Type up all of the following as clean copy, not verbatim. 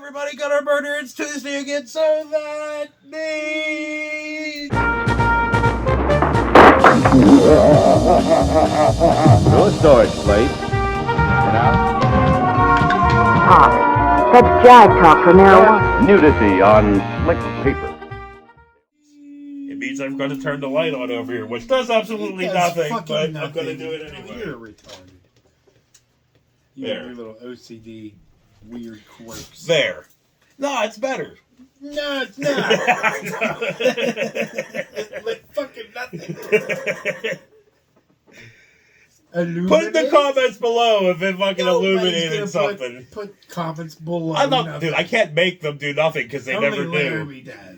everybody got our murder. It's Tuesday again, so that means... No storage place. Talk. That's jive talk for marijuana. Nudity on slick paper. It means I've got to turn the light on over here, which does absolutely nothing, but I'm going to do it anyway. You're retarded. You have your little OCD weird quirks. There. No, it's better. No, it's not. It's like fucking nothing. Put in the comments below if it fucking illuminated something. Put comments below. I'm not, dude, I can't make them do nothing because they never do. Laramie does.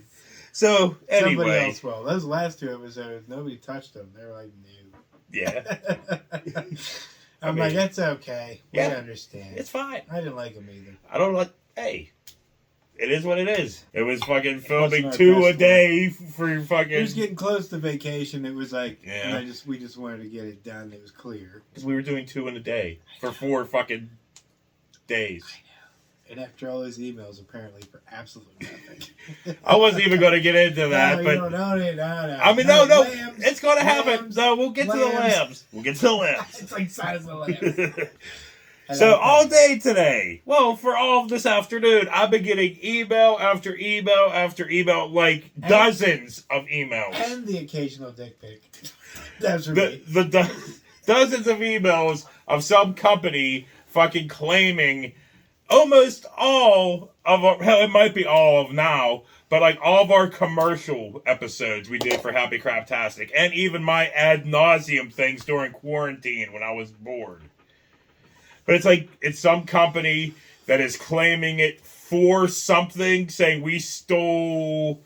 So, anyway. Somebody else will. Those last two episodes, nobody touched them. They were like new. Yeah. I'm like, that's okay. We understand. It's fine. I didn't like them either. I don't like, hey. It is what it is. It was fucking filming 2 a day for fucking... It was getting close to vacation. It was like, yeah. And we just wanted to get it done. It was clear. Because we were doing 2 in a day for 4 fucking days. I know. And after all those emails, apparently, for absolutely nothing. I wasn't even going to get into that, but... No. I mean, no. Lambs, it's going to happen. No, we'll get to the lambs. We'll get to the lambs. It's like size of lambs. So all day today, well, for all of this afternoon, I've been getting email after email after email, like dozens of emails. And the occasional dick pic. That's right. Dozens of emails of some company fucking claiming almost all of our, hell, it might be all of now, but like all of our commercial episodes we did for Happy Craptastic, and even my ad nauseum things during quarantine when I was bored. But it's like, it's some company that is claiming it for something, saying we stole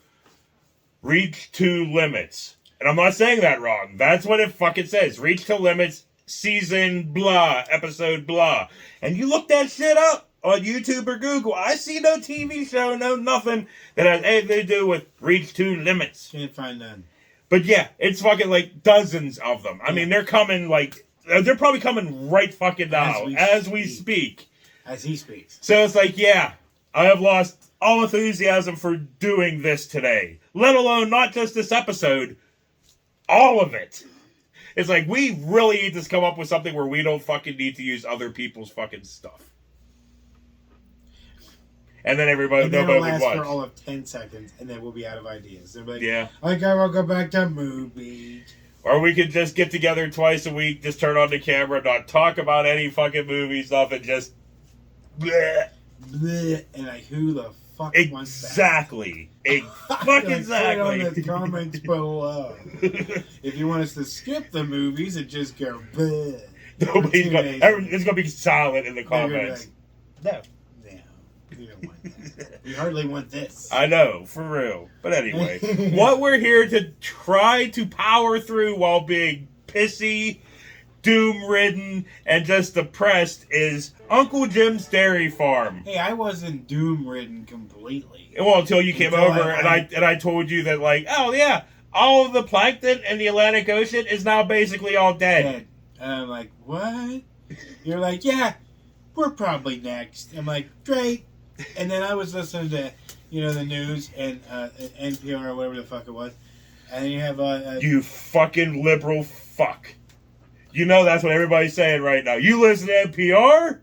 Reach to Limits. And I'm not saying that wrong. That's what it fucking says. Reach to Limits, season blah, episode blah. And you look that shit up on YouTube or Google. I see no TV show, no nothing that has anything to do with Reach to Limits. Can't find none. But yeah, it's fucking like dozens of them. I mean, they're coming like... They're probably coming right fucking now, as we speak. As he speaks. So it's like, yeah, I have lost all enthusiasm for doing this today. Let alone not just this episode, all of it. It's like, we really need to come up with something where we don't fucking need to use other people's fucking stuff. And then nobody would watch. For all of 10 seconds, and then we'll be out of ideas. They'll be like, yeah. Okay, we'll go back to movies. Or we could just get together twice a week, just turn on the camera, not talk about any fucking movie stuff, and just... Bleh. Bleh. And like, who the fuck wants that? Exactly. Fucking exactly. Put it on the comments below. If you want us to skip the movies and just go, bleh. It's going to be silent in the comments. Like, no. We don't want that. We hardly want this. I know, for real. But anyway, what we're here to try to power through while being pissy, doom-ridden, and just depressed is Uncle Jim's Dairy Farm. Hey, I wasn't doom-ridden completely. Well, until you came over and I told you that, like, oh yeah, all of the plankton in the Atlantic Ocean is now basically all dead. And I'm like, what? You're like, yeah, we're probably next. I'm like, great. And then I was listening to, the news and NPR or whatever the fuck it was. And then you have you fucking liberal fuck. You know that's what everybody's saying right now. You listen to NPR?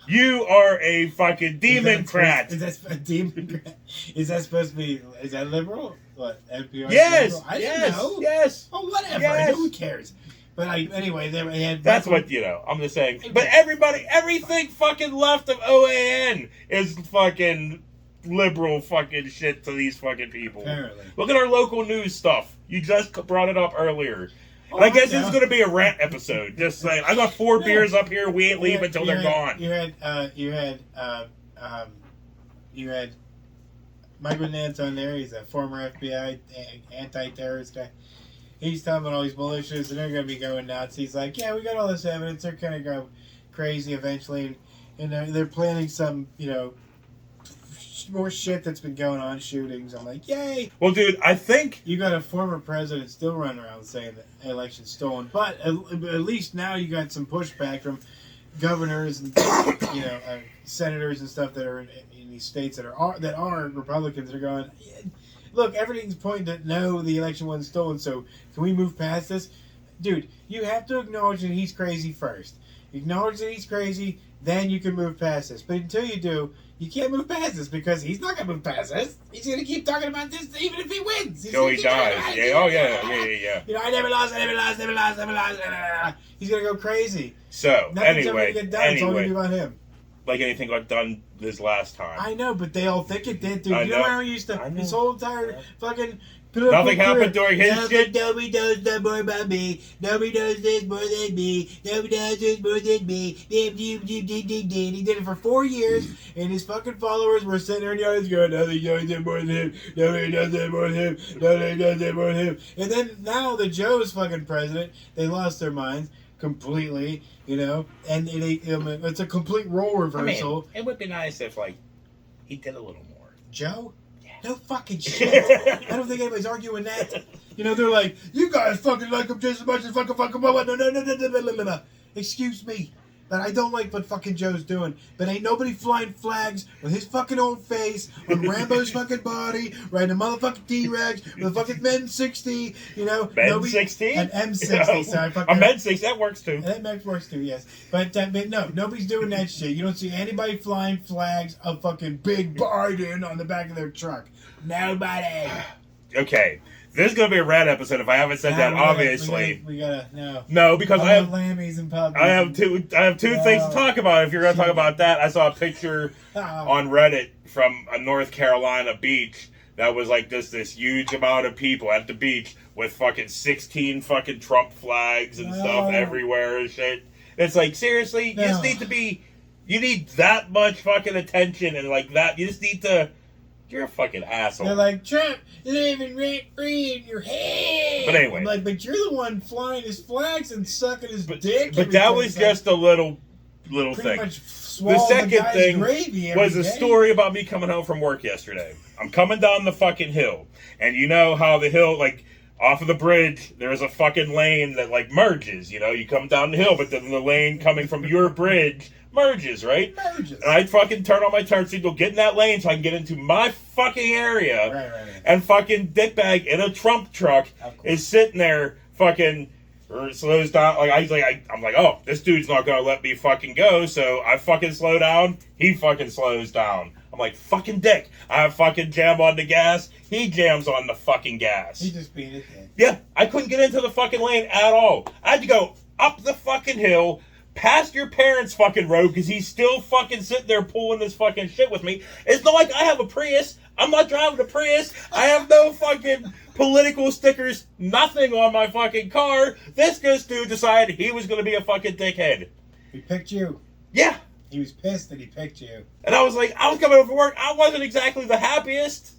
You are a fucking democrat. Is that a democrat? Is that supposed to be? Is that liberal? What NPR? Yes. Liberal? I didn't know. Yes. Oh, whatever. Yes. Who cares? But anyway, they had. That's what I'm just saying. But everything fucking left of OAN is fucking liberal fucking shit to these fucking people. Apparently. Look at our local news stuff. You just brought it up earlier. And I guess this is going to be a rant episode. Just saying, I got 4 beers up here. We ain't leaving until they're gone. You had Michael Nance on there. He's a former FBI anti-terrorist guy. He's telling all these militias, and they're going to be going nuts. He's like, yeah, we got all this evidence. They're going to go crazy eventually. And they're planning some, more shit that's been going on, shootings. I'm like, yay. Well, dude, I think... You got a former president still running around saying that the election's stolen. But at least now you got some pushback from governors and, senators and stuff that are in these states that are Republicans that are going, look, everything's pointing to no, the election wasn't stolen. So can we move past this, dude? You have to acknowledge that he's crazy first. Acknowledge that he's crazy, then you can move past this. But until you do, you can't move past this because he's not going to move past this. He's going to keep talking about this even if he wins. Till he dies. Yeah. Oh, yeah. You know, I never lost. He's going to go crazy. So, Nothing's ever going to get done. It's all going to be anyway, about him. like anything got done this last time. I know, but they all think it did, dude. I You know know. how he used to, I know. his whole entire fucking... Nothing happened during his shit. Nobody knows no more about me. Nobody knows this more than me. Nobody knows this more than me. And he did it for 4 years, and his fucking followers were sitting there in the audience going, nobody knows it more than him. Nobody knows it more than him. Nobody knows it more than him. And then now that Joe's fucking president, they lost their minds completely, you know, and it's a complete role reversal. It would be nice if, like, he did a little more. Joe? No fucking shit. I don't think anybody's arguing that. You know, they're like, you guys fucking like him just as much as fucking no. Excuse me. But I don't like what fucking Joe's doing. But ain't nobody flying flags with his fucking old face on Rambo's fucking body, riding a motherfucking T-Rex with a fucking Men 60, you know. Men 60? An M60, sorry. A Men 60, that works too. That works too, yes. But no, nobody's doing that shit. You don't see anybody flying flags of fucking Big Biden on the back of their truck. Nobody. Okay. This is going to be a rad episode if I haven't said that, obviously. We gotta, no. No, because I have... Lammies and puppies. I have two things to talk about. If you're going to talk about that, I saw a picture on Reddit from a North Carolina beach that was like this huge amount of people at the beach with fucking 16 fucking Trump flags and stuff everywhere and shit. It's like, seriously? You just need to be... You need that much fucking attention and like that. You just need to... You're a fucking asshole. They're like, Trump, living rent-free in your head. But anyway. I'm like, but you're the one flying his flags and sucking his dick. But that was just a little thing. The second thing was a story about me coming home from work yesterday. I'm coming down the fucking hill. And you know how the hill, like, off of the bridge, there's a fucking lane that, like, merges. You know, you come down the hill, but then the lane coming from your bridge merges, right? Merges. And I fucking turn on my turn signal, get in that lane so I can get into my fucking area. Right. And fucking dickbag in a Trump truck is sitting there fucking slows down. Like I'm like, oh, this dude's not gonna let me fucking go. So I fucking slow down. He fucking slows down. I'm like, fucking dick. I fucking jam on the gas. He jams on the fucking gas. He just beat it then. Yeah, I couldn't get into the fucking lane at all. I had to go up the fucking hill, past your parents' fucking road, because he's still fucking sitting there pulling this fucking shit with me. It's not like I have a Prius. I'm not driving a Prius. I have no fucking political stickers, nothing on my fucking car. This dude decided he was going to be a fucking dickhead. He picked you. Yeah. He was pissed that he picked you. And I was like, I was coming over work. I wasn't exactly the happiest.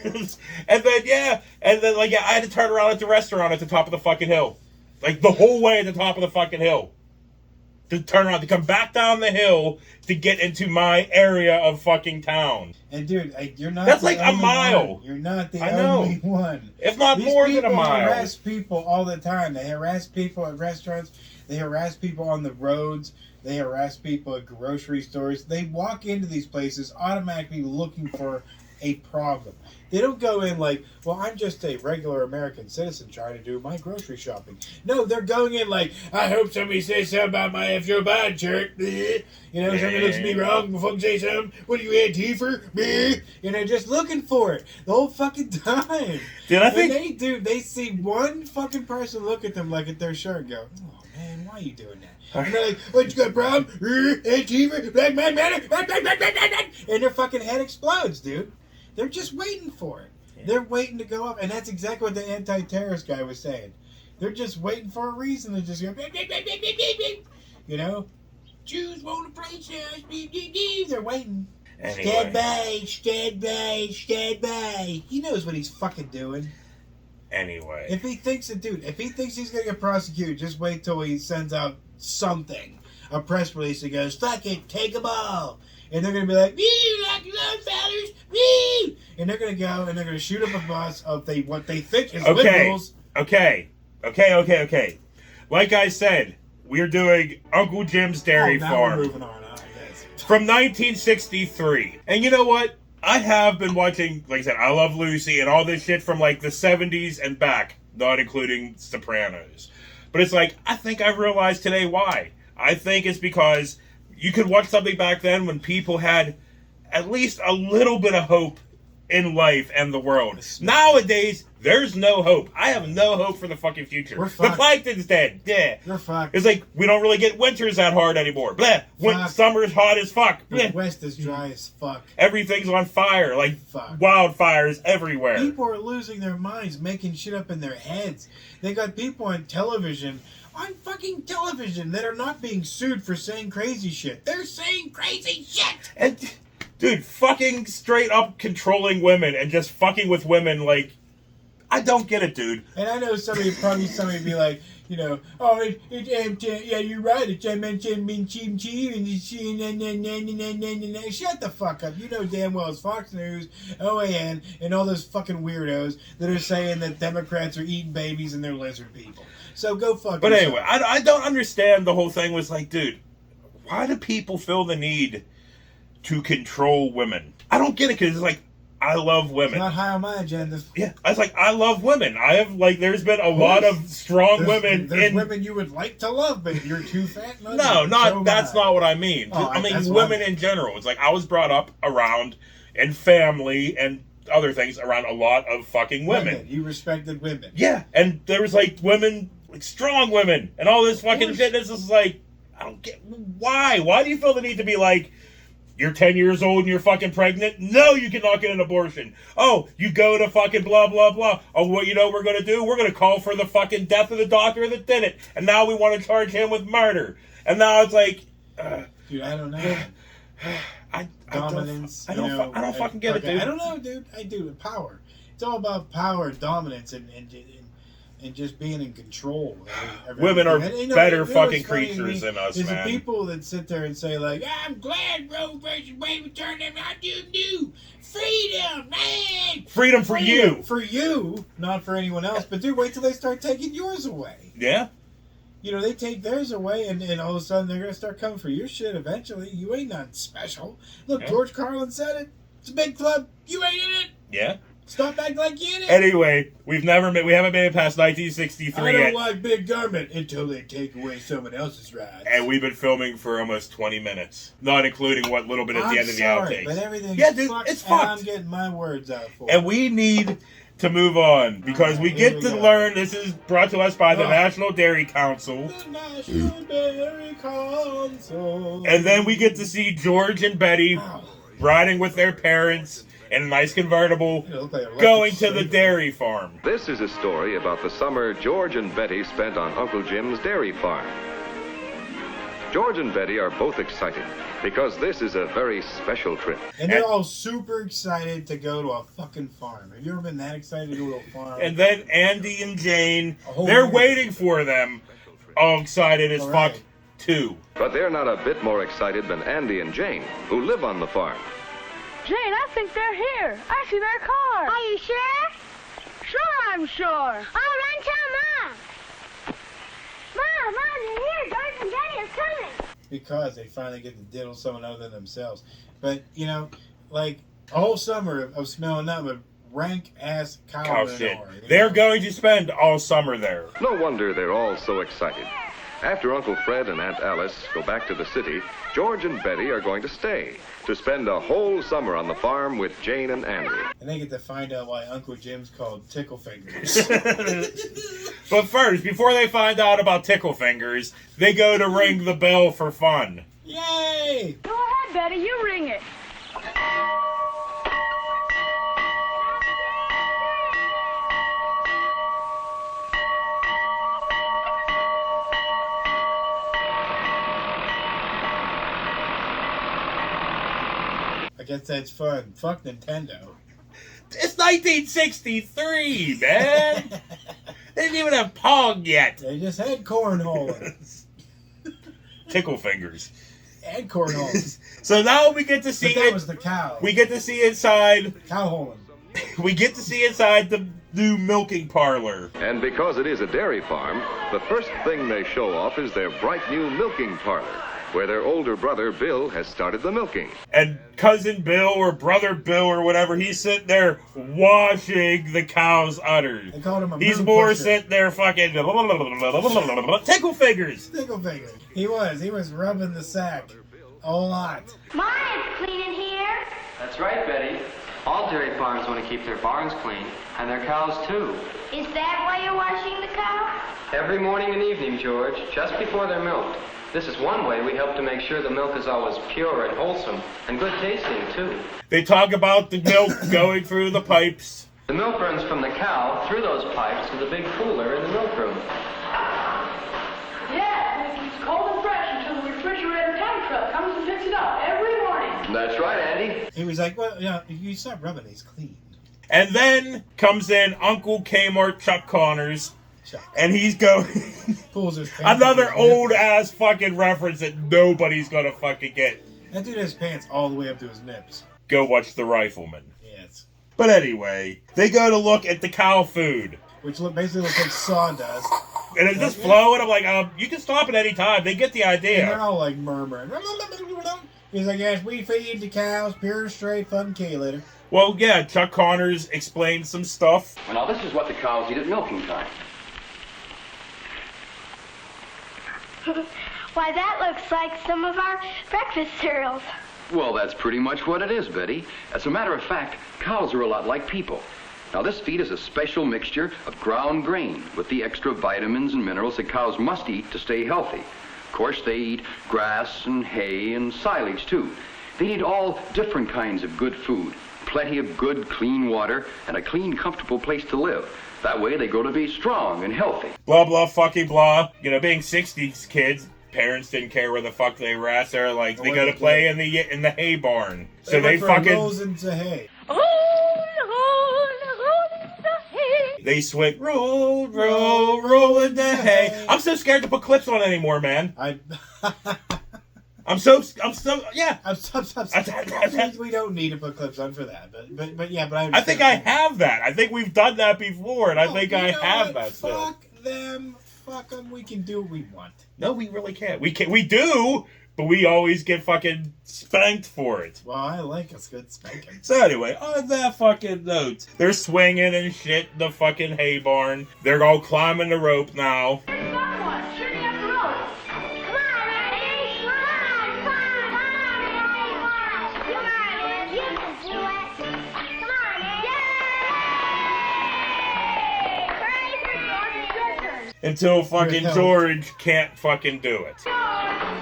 and then I had to turn around at the restaurant at the top of the fucking hill. Like, the whole way at the top of the fucking hill. To turn around, to come back down the hill to get into my area of fucking town. And dude, you're not. That's like a mile. One. You're not the only one. If not more than a mile. These people harass people all the time. They harass people at restaurants. They harass people on the roads. They harass people at grocery stores. They walk into these places automatically looking for a problem. They don't go in like, well, I'm just a regular American citizen trying to do my grocery shopping. No, they're going in like, I hope somebody says something about my Joe Biden shirt. You know, somebody looks at me wrong before say something. What are you, Antifa? You know, just looking for it the whole fucking time. Dude, I think they see one fucking person look at them like at their shirt and go, oh man, why are you doing that? And they're like, what, you got a problem? Antifa, black man, and their fucking head explodes, dude. They're just waiting for it. Yeah. They're waiting to go up. And that's exactly what the anti-terrorist guy was saying. They're just waiting for a reason to just go, beep, beep, beep, beep, beep, beep. You know? Jews won't appreciate beep, beep, beep. They're waiting. Anyway. Stand by. He knows what he's fucking doing. Anyway. If he thinks he's going to get prosecuted, just wait till he sends out something. A press release that goes, fuck it, take them all. And they're going to be like, wee, like love fellas, wee! And they're going to go and they're going to shoot up a bus of what they think is liberals. Okay. Like I said, we're doing Uncle Jim's Dairy Farm. We're moving on, I guess. from 1963. And you know what? I have been watching, like I said, I Love Lucy and all this shit from like the 70s and back, not including Sopranos. But it's like, I think I realized today why. I think it's because you could watch something back then when people had at least a little bit of hope in life and the world. Nowadays, there's no hope. I have no hope for the fucking future. We're The fucked. plankton's dead. Yeah. You're fucked. It's like, we don't really get winters that hard anymore. Blah. Fuck. Summer's hot as fuck. The Blah. West is dry as fuck. Everything's on fire. Like, Fuck. wildfires everywhere. People are losing their minds, making shit up in their heads. They got people on fucking television, that are not being sued for saying crazy shit. They're saying crazy shit! And, dude, fucking straight up controlling women and just fucking with women, like, I don't get it, dude. And I know somebody be like, you know, oh, yeah, you're right. It's shut the fuck up. You know damn well it's Fox News, OAN, and all those fucking weirdos that are saying that Democrats are eating babies and they're lizard people. So go fuck But yourself. anyway, I don't understand the whole thing was like, dude, why do people feel the need to control women? I don't get it, because it's like, I love It's women. not high on my agenda. Yeah, I was like, I love women. I have, like, there's been a lot of strong women There's in... women you would like to love, but you're too fat. No, that's not what I mean. Oh, I mean, that's what women I mean. in general. It's like, I was brought up around, in family and other things, around a lot of fucking women. You respected women. Yeah, and there was, like, women, like, strong women, and all this fucking course. shit. This is like, I don't get... Why? Why do you feel the need to be like... You're 10 years old and you're fucking pregnant? No, you cannot get an abortion. Oh, you go to fucking blah, blah, blah. Oh, what you know what we're going to do? We're going to call for the fucking death of the doctor that did it. And now we want to charge him with murder. And now it's like... Dude, I don't know. Dominance. I don't fucking get it, dude. I don't know, dude. I do. Power. It's all about power and dominance and just being in control. Of Women are everything. And, better what's fucking funny to creatures me than us, is man. the people that sit there and say, like, I'm glad Roe versus Wade returned them. I do new freedom, man. Freedom for you. For you, not for anyone else. But, dude, wait till they start taking yours away. Yeah. You know, they take theirs away, and all of a sudden they're going to start coming for your shit eventually. You ain't nothing special. Look, Yeah. George Carlin said it. It's a big club. You ain't in it. Yeah. Stop acting like you in it. Anyway, we haven't made it past 1963 I don't yet. like big government until they take away someone else's rights. And we've been filming for almost 20 minutes. Not including what little bit at the end of the outtakes. But everything's Yeah, dude, fucked, it's and fucked. I'm getting my words out for And it. we need to move on because we Here get we to go. learn. This is brought to us by the Oh. National Dairy Council. The National Dairy Council. And then we get to see George and Betty Wow. riding with their parents in a nice convertible You look like a going to electric the shaver. dairy farm. This is a story about the summer George and Betty spent on Uncle Jim's dairy farm. George and Betty are both excited because this is a very special trip. And they're all super excited to go to a fucking farm. Have you ever been that excited to go to a farm? And then Andy and Jane, A whole they're year. waiting for them, all excited as All fuck, right. too. But they're not a bit more excited than Andy and Jane, who live on the farm. Jane, I think they're here. I see their car. Are you sure? Sure, I'm sure. Oh, run tell Mom. Mom, they're here. George and Daddy are coming. Because they finally get to diddle someone other than themselves. But, you know, like, a whole summer of smelling nothing but rank-ass cow Cow manure, shit. you They're know? going to spend all summer there. No wonder they're all so excited. After Uncle Fred and Aunt Alice go back to the city, George and Betty are going to stay to spend a whole summer on the farm with Jane and Andy. And they get to find out why Uncle Jim's called Tickle Fingers. But first, before they find out about Tickle Fingers, they go to ring the bell for fun. Yay! Go ahead, Betty. You ring it. I guess that's fun. Fuck Nintendo. It's 1963, man. They didn't even have Pong yet. They just had cornhole. Tickle Fingers. Had cornhole. So now we get to see But that it. was the cow. We get to see inside. Cow holing. We get to see inside the new milking parlor. And because it is a dairy farm, the first thing they show off is their bright new milking parlor, where their older brother Bill has started the milking. And cousin Bill or brother Bill or whatever, he's sitting there washing the cow's udders. They called him a He's moon more pusher. sitting there fucking tickle fingers. Tickle finger. He was rubbing the sack a lot. Mine is clean in here. That's right, Betty. All dairy farms want to keep their barns clean, and their cows too. Is that why you're washing the cow? Every morning and evening, George, just before they're milked. This is one way we help to make sure the milk is always pure and wholesome, and good tasting too. They talk about the milk going through the pipes. The milk runs from the cow through those pipes to the big cooler in the milk room. Yeah, it's cold and fresh until the refrigerator tank truck comes and picks it up every morning. That's right, Andy. He was like, well, you stop rubbing these clean. And then comes in Uncle Kmart Chuck Connors, Chuck. and he's going Pulls his pants another up to his old nips. ass fucking reference that nobody's gonna fucking get. That dude has pants all the way up to his nips. Go watch The Rifleman. Yes. But anyway, they go to look at the cow food. Which basically looks like sawdust. And it's just flowing. I'm like, you can stop at any time. They get the And they're idea. all like murmuring. He's like, yes, we feed the cows pure, straight, fun K-litter. Well, yeah, Chuck Connors explained some stuff. Well, now, this is what the cows eat at milking time. Why, that looks like some of our breakfast cereals. Well, that's pretty much what it is, Betty. As a matter of fact, cows are a lot like people. Now, this feed is a special mixture of ground grain with the extra vitamins and minerals that cows must eat to stay healthy. Of course, they eat grass and hay and silage, too. They need all different kinds of good food, plenty of good, clean water, and a clean, comfortable place to live. That way, they grow to be strong and healthy. Blah, blah, fucking blah. You know, being 60s kids, parents didn't care where the fuck they were at. They're like, they go to play in the hay barn. So they fucking... rolls into hay. They swing, roll, roll, roll in the hay. I'm so scared to put clips on anymore, man. I'm so, yeah. We don't need to put clips on for that, but yeah, but I think I have that. I think we've done that before, and I think I have that still. Fuck them. We can do what we want. No, we really can't. We do, but we always get fucking spanked for it. Well, I like us good spanking. So anyway, on that fucking note, they're swinging and shit in the fucking hay barn. They're all climbing the rope now. Someone shooting up the road. Come on, Eddie. Come on, you can do it. Come on, Eddie. Hooray for George. Your turn. Until fucking Good George can't fucking do it. I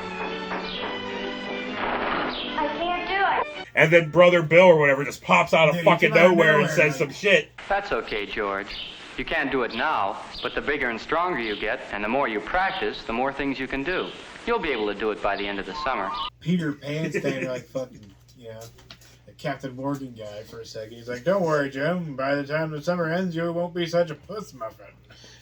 can't do it. And then Brother Bill or whatever just pops out of Dude, he fucking came out of nowhere and nowhere, says like- some shit. That's okay, George. You can't do it now, but the bigger and stronger you get, and the more you practice, the more things you can do. You'll be able to do it by the end of the summer. Peter Pan standing like fucking, a Captain Morgan guy for a second. He's like, don't worry, Jim. By the time the summer ends, you won't be such a puss muffin.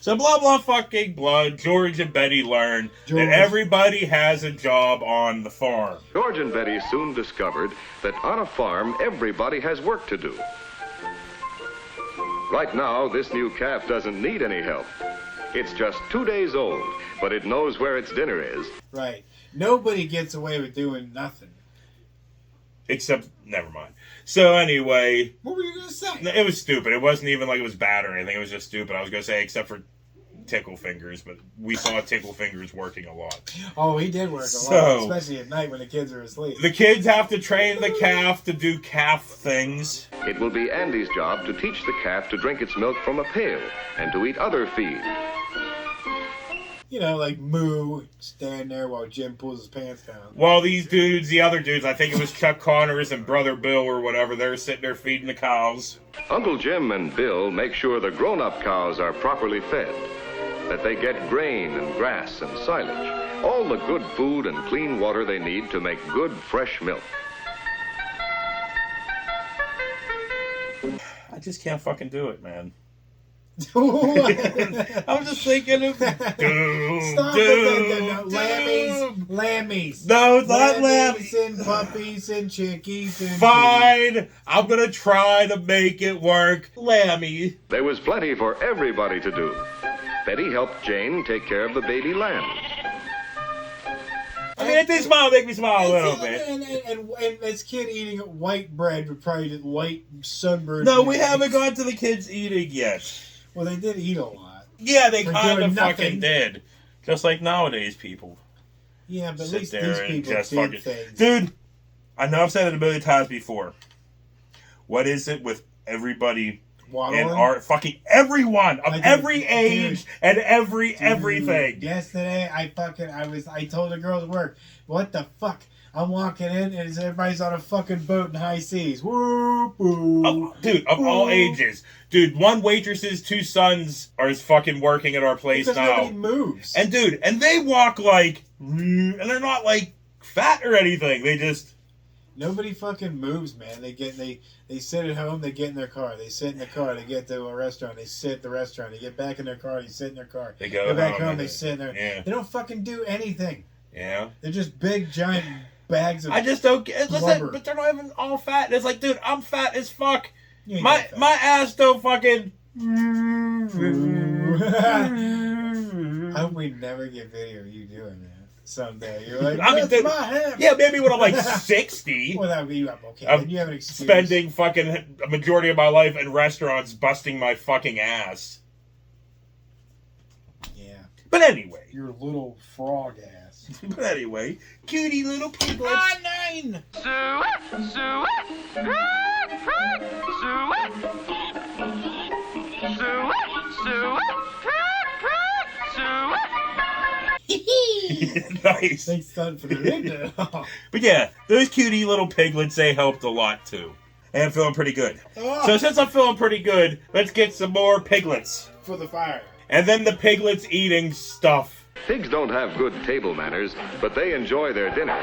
So blah blah fucking blah. George and Betty learn George. that everybody has a job on the farm. George and Betty soon discovered that on a farm, everybody has work to do. Right now, this new calf doesn't need any help. It's just 2 days old, but it knows where its dinner is. Right. Nobody gets away with doing nothing. Except, never mind. So anyway, What were you going to say? it was stupid. It wasn't even like it was bad or anything. It was just stupid. I was going to say, except for Tickle Fingers, but we saw Tickle Fingers working a lot. Oh, he did work a So- lot, especially at night when the kids are asleep. The kids have to train the calf to do calf things. It will be Andy's job to teach the calf to drink its milk from a pail and to eat other feed. Like moo, stand there while Jim pulls his pants down. While these dudes, the other dudes, I think it was Chuck Connors and Brother Bill or whatever, they're sitting there feeding the cows. Uncle Jim and Bill make sure the grown-up cows are properly fed, that they get grain and grass and silage, all the good food and clean water they need to make good, fresh milk. I just can't fucking do it, man. Stop I'm just thinking of doom, it. doom, Lammies. No, it's not Lammies lamb. and puppies and chickies and Fine, I'm gonna try to make it work. Lammy. There was plenty for everybody to do. Betty helped Jane take care of the baby lamb. I mean, if they smile, make me smile a little bit. And this kid eating white bread with probably white sunburned. No, we haven't gone to the kids eating yet. Well, they did eat a lot. Yeah, they For kind doing of nothing. fucking did. Just like nowadays people. Yeah, but at Sit least there these and people just did fucking... things. Dude, I know I've said it a million times before. What is it with everybody Waddling? in our fucking everyone of I did- every age dude. and everything? Yesterday, I told the girl at work, what the fuck? I'm walking in and everybody's on a fucking boat in high seas. Whoop, whoop, Dude, of all whoop. ages. Dude, one waitress's 2 sons are fucking working at our place Because now. nobody moves. And dude, and they walk like, and they're not like fat or anything. They just... Nobody fucking moves, man. They sit at home, they get in their car. They sit in the car, they get to a restaurant, they sit at the restaurant. They get back in their car, they sit in their car. They go back home, home, they and sit in there. yeah. They don't fucking do anything. Yeah. They're just big, giant bags of I just don't get... Listen, blubber. but they're not even all fat. And it's like, dude, I'm fat as fuck. You ain't My that fat. my ass don't fucking... I hope we never get video of you doing that someday. You're like, I mean, that's dude, my ham. Yeah, maybe when I'm like 60. Well, that would be okay. I'm Then you have an excuse. Spending fucking a majority of my life in restaurants busting my fucking ass. Yeah. But anyway. Your little frog ass. But anyway. Cutie little piglets. Ah, 9! Nice. Thanks, son, for the window. But yeah, those cutie little piglets, they helped a lot too. And I'm feeling pretty good. Oh. So since I'm feeling pretty good, let's get some more piglets. For the fire. And then the piglets eating stuff. Pigs don't have good table manners, but they enjoy their dinner,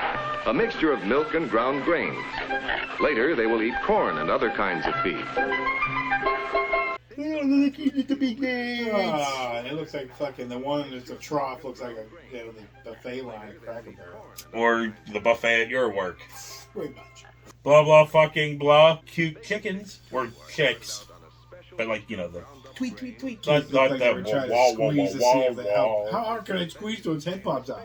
a mixture of milk and ground grains. Later, they will eat corn and other kinds of feed. Look at the big Ah, and it looks like fucking the one that's a trough looks like the buffet line at Cracker Barrel. Or the buffet at your work. Pretty much. Blah, blah, fucking blah. Cute chickens. Or chicks. But like, you know, the tweet, tweet, tweet. Not Look like they that were trying to wah, wah, squeeze to wah, see if they wah, help. How hard can I squeeze till its head pops out?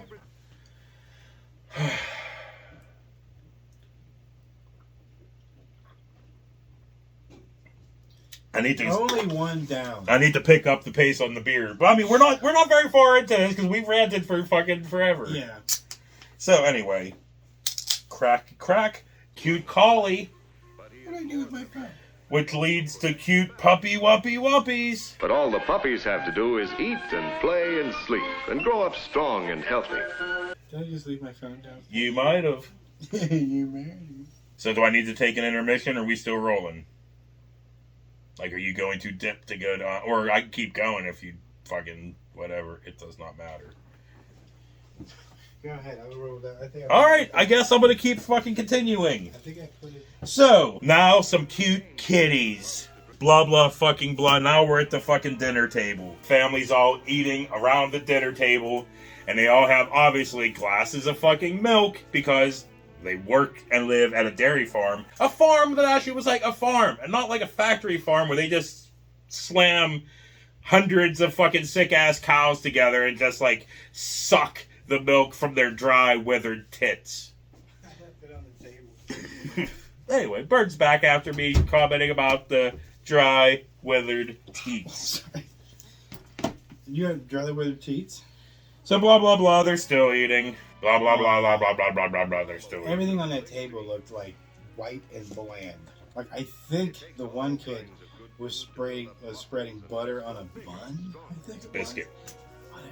I need to Only one down. I need to pick up the pace on the beer. But I mean, we're not very far into this because we've ranted for fucking forever. Yeah. So anyway, crack, cute collie, What do I do with my phone? which leads to cute puppy wuppies. But all the puppies have to do is eat and play and sleep and grow up strong and healthy. Did I just leave my phone down? You might have. You married. So do I need to take an intermission, or are we still rolling? Like, are you going to dip to go down? Or I can keep going if you fucking whatever. It does not matter. Go ahead. I'll roll with that. I think. All right, I guess I'm gonna keep fucking continuing. I think I put it. So now some cute kitties. Blah blah fucking blah. Now we're at the fucking dinner table. Families all eating around the dinner table, and they all have obviously glasses of fucking milk because they work and live at a dairy farm. A farm that actually was like a farm, and not like a factory farm where they just slam hundreds of fucking sick ass cows together and just like suck the milk from their dry, withered tits. I left it on the table. Anyway, Bird's back after me commenting about the dry, withered teats. You have dry weathered teats? So blah blah blah, they're still eating. Blah blah blah blah blah blah blah blah blah, they're still eating. Everything on that table looked like white and bland. Like I think the one kid was spreading butter on a bun. I think it was. Biscuit. Whatever.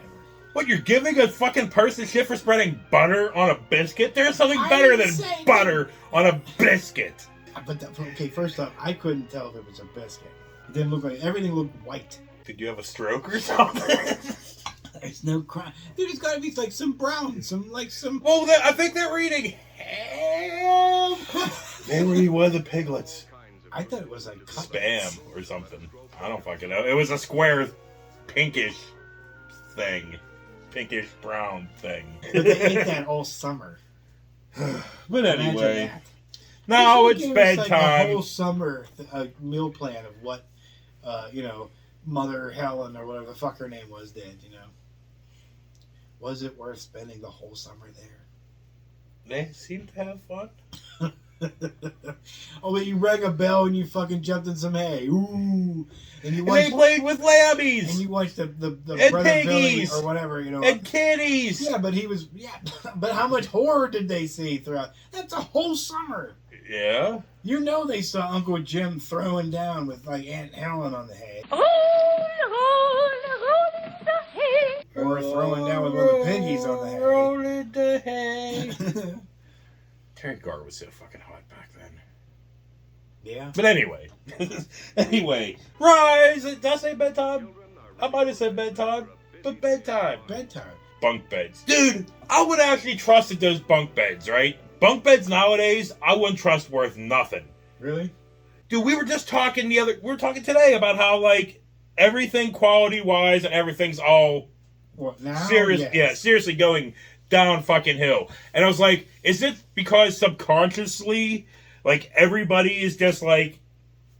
What, you're giving a fucking person shit for spreading butter on a biscuit? There's something I better didn't than say butter on a biscuit. But okay, first off, I couldn't tell if it was a biscuit. It didn't look like everything looked white. Did you have a stroke or something? There's no crime. There's got to be like some brown, some. Well, I think they were eating ham. They were eating one of the piglets. I thought it was like cutlets. Spam or something. I don't fucking know. It was a square, pinkish thing. Pinkish brown thing. But they ate that all summer. But anyway. Imagine that. Now They it's should've given us, like, a bedtime. whole summer meal plan of what, Mother Helen or whatever the fuck her name was did. Was it worth spending the whole summer there? They seem to have fun. Oh, but you rang a bell and you fucking jumped in some hay. Ooh. And you And watched, they played with lammies. and you watched the And Brother Billy piggies. or whatever, you know. And kitties. Yeah, but but how much horror did they see throughout? That's a whole summer. Yeah. You know they saw Uncle Jim throwing down with like Aunt Helen on the hay. Or throwing down with one of the piggies on the hay. Rolling the hay. Terry Garr was so fucking hot back then. Yeah. But anyway. Rise! Did I say bedtime? I might have said bedtime. But bedtime. Bedtime. Bunk beds. Dude, I would actually trusted those bunk beds, right? Bunk beds nowadays, I wouldn't trust worth nothing. Really? Dude, we were talking today about how, like, everything quality-wise and everything's all What, now? serious. Yes. Yeah, seriously going down fucking hill. And I was like, is it because subconsciously, like, everybody is just like,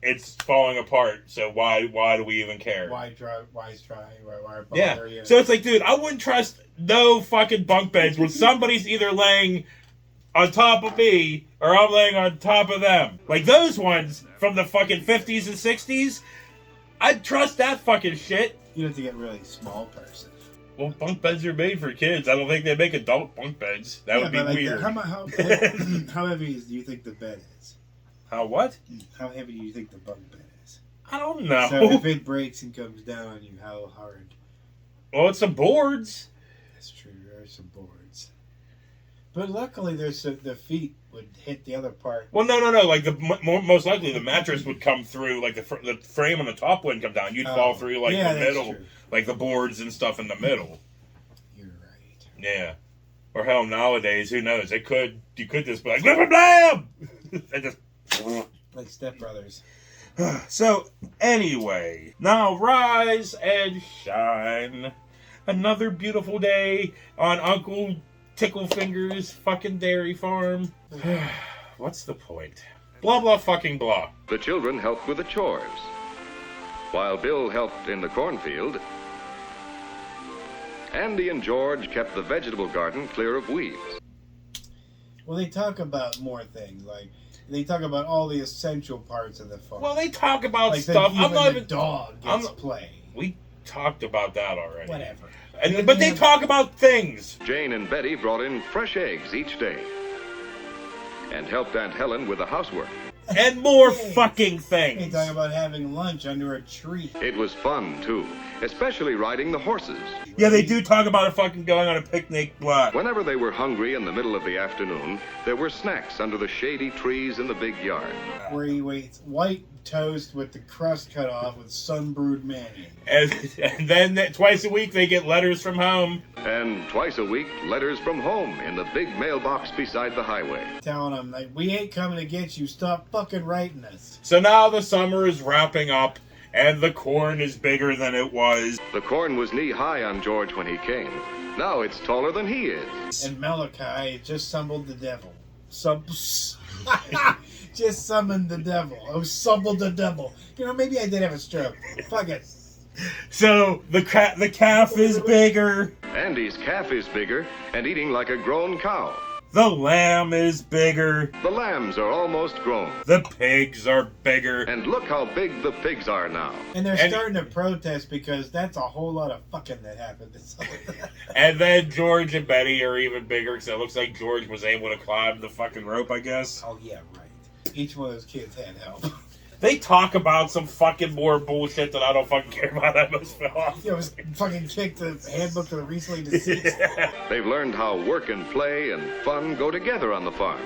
it's falling apart, so why do we even care? Why try? Why bother? Yeah. You? So it's like, dude, I wouldn't trust no fucking bunk beds when somebody's either laying on top of me or I'm laying on top of them. Like those ones from the fucking 50s and 60s, I'd trust that fucking shit. You have to get really small person. Well, bunk beds are made for kids. I don't think they make adult bunk beds. That would be but like, weird. How heavy do you think the bed is? How what? How heavy do you think the bunk bed is? I don't know. So if it breaks and comes down on you, how hard? Well, it's some boards. That's true. There are some boards, but luckily there's the feet would hit the other part. Well, no. Like most likely the mattress would come through. Like the frame on the top wouldn't come down. You'd fall through like yeah, the that's middle, true. like the boards and stuff in the middle. You're right. Yeah. Or hell, nowadays, who knows? You could just be like blam blam, and just. Like Step Brothers. So anyway, now rise and shine. Another beautiful day on Uncle Ticklefingers' fucking dairy farm. What's the point? Blah blah fucking blah. The children helped with the chores, while Bill helped in the cornfield. Andy and George kept the vegetable garden clear of weeds. Well, they talk about more things. Like they talk about all the essential parts of the farm. Well, they talk about like stuff. Even I'm not the even. dog gets play. We talked about that already. Whatever. But they talk about things. Jane and Betty brought in fresh eggs each day and helped Aunt Helen with the housework. And more Hey. fucking They things. talk about having lunch under a tree. It was fun, too, especially riding the horses. Yeah, they do talk about fucking going on a picnic block. Whenever they were hungry in the middle of the afternoon, there were snacks under the shady trees in the big yard. Where he eats white toast with the crust cut off with sun-brewed mayonnaise. And then twice a week they get letters from home. And twice a week, letters from home in the big mailbox beside the highway. Telling them, like, we ain't coming to get you. Stop fucking writing us. So now the summer is wrapping up, and the corn is bigger than it was. The corn was knee-high on George when he came. Now it's taller than he is. And Malachi just summoned the devil. Just summoned the devil. Oh, summoned the devil. You know, maybe I did have a stroke. Fuck it. So the calf is bigger. Andy's calf is bigger and eating like a grown cow. The lamb is bigger. The lambs are almost grown. The pigs are bigger. And look how big the pigs are now. And they're starting to protest because that's a whole lot of fucking that happened this summer. And then George and Betty are even bigger because it looks like George was able to climb the fucking rope, I guess. Oh, yeah, right. Each one of those kids had help. They talk about some fucking more bullshit that I don't fucking care about. I must fell off. You know, fucking kicked the handbook of the recently deceased. They've learned how work and play and fun go together on the farm.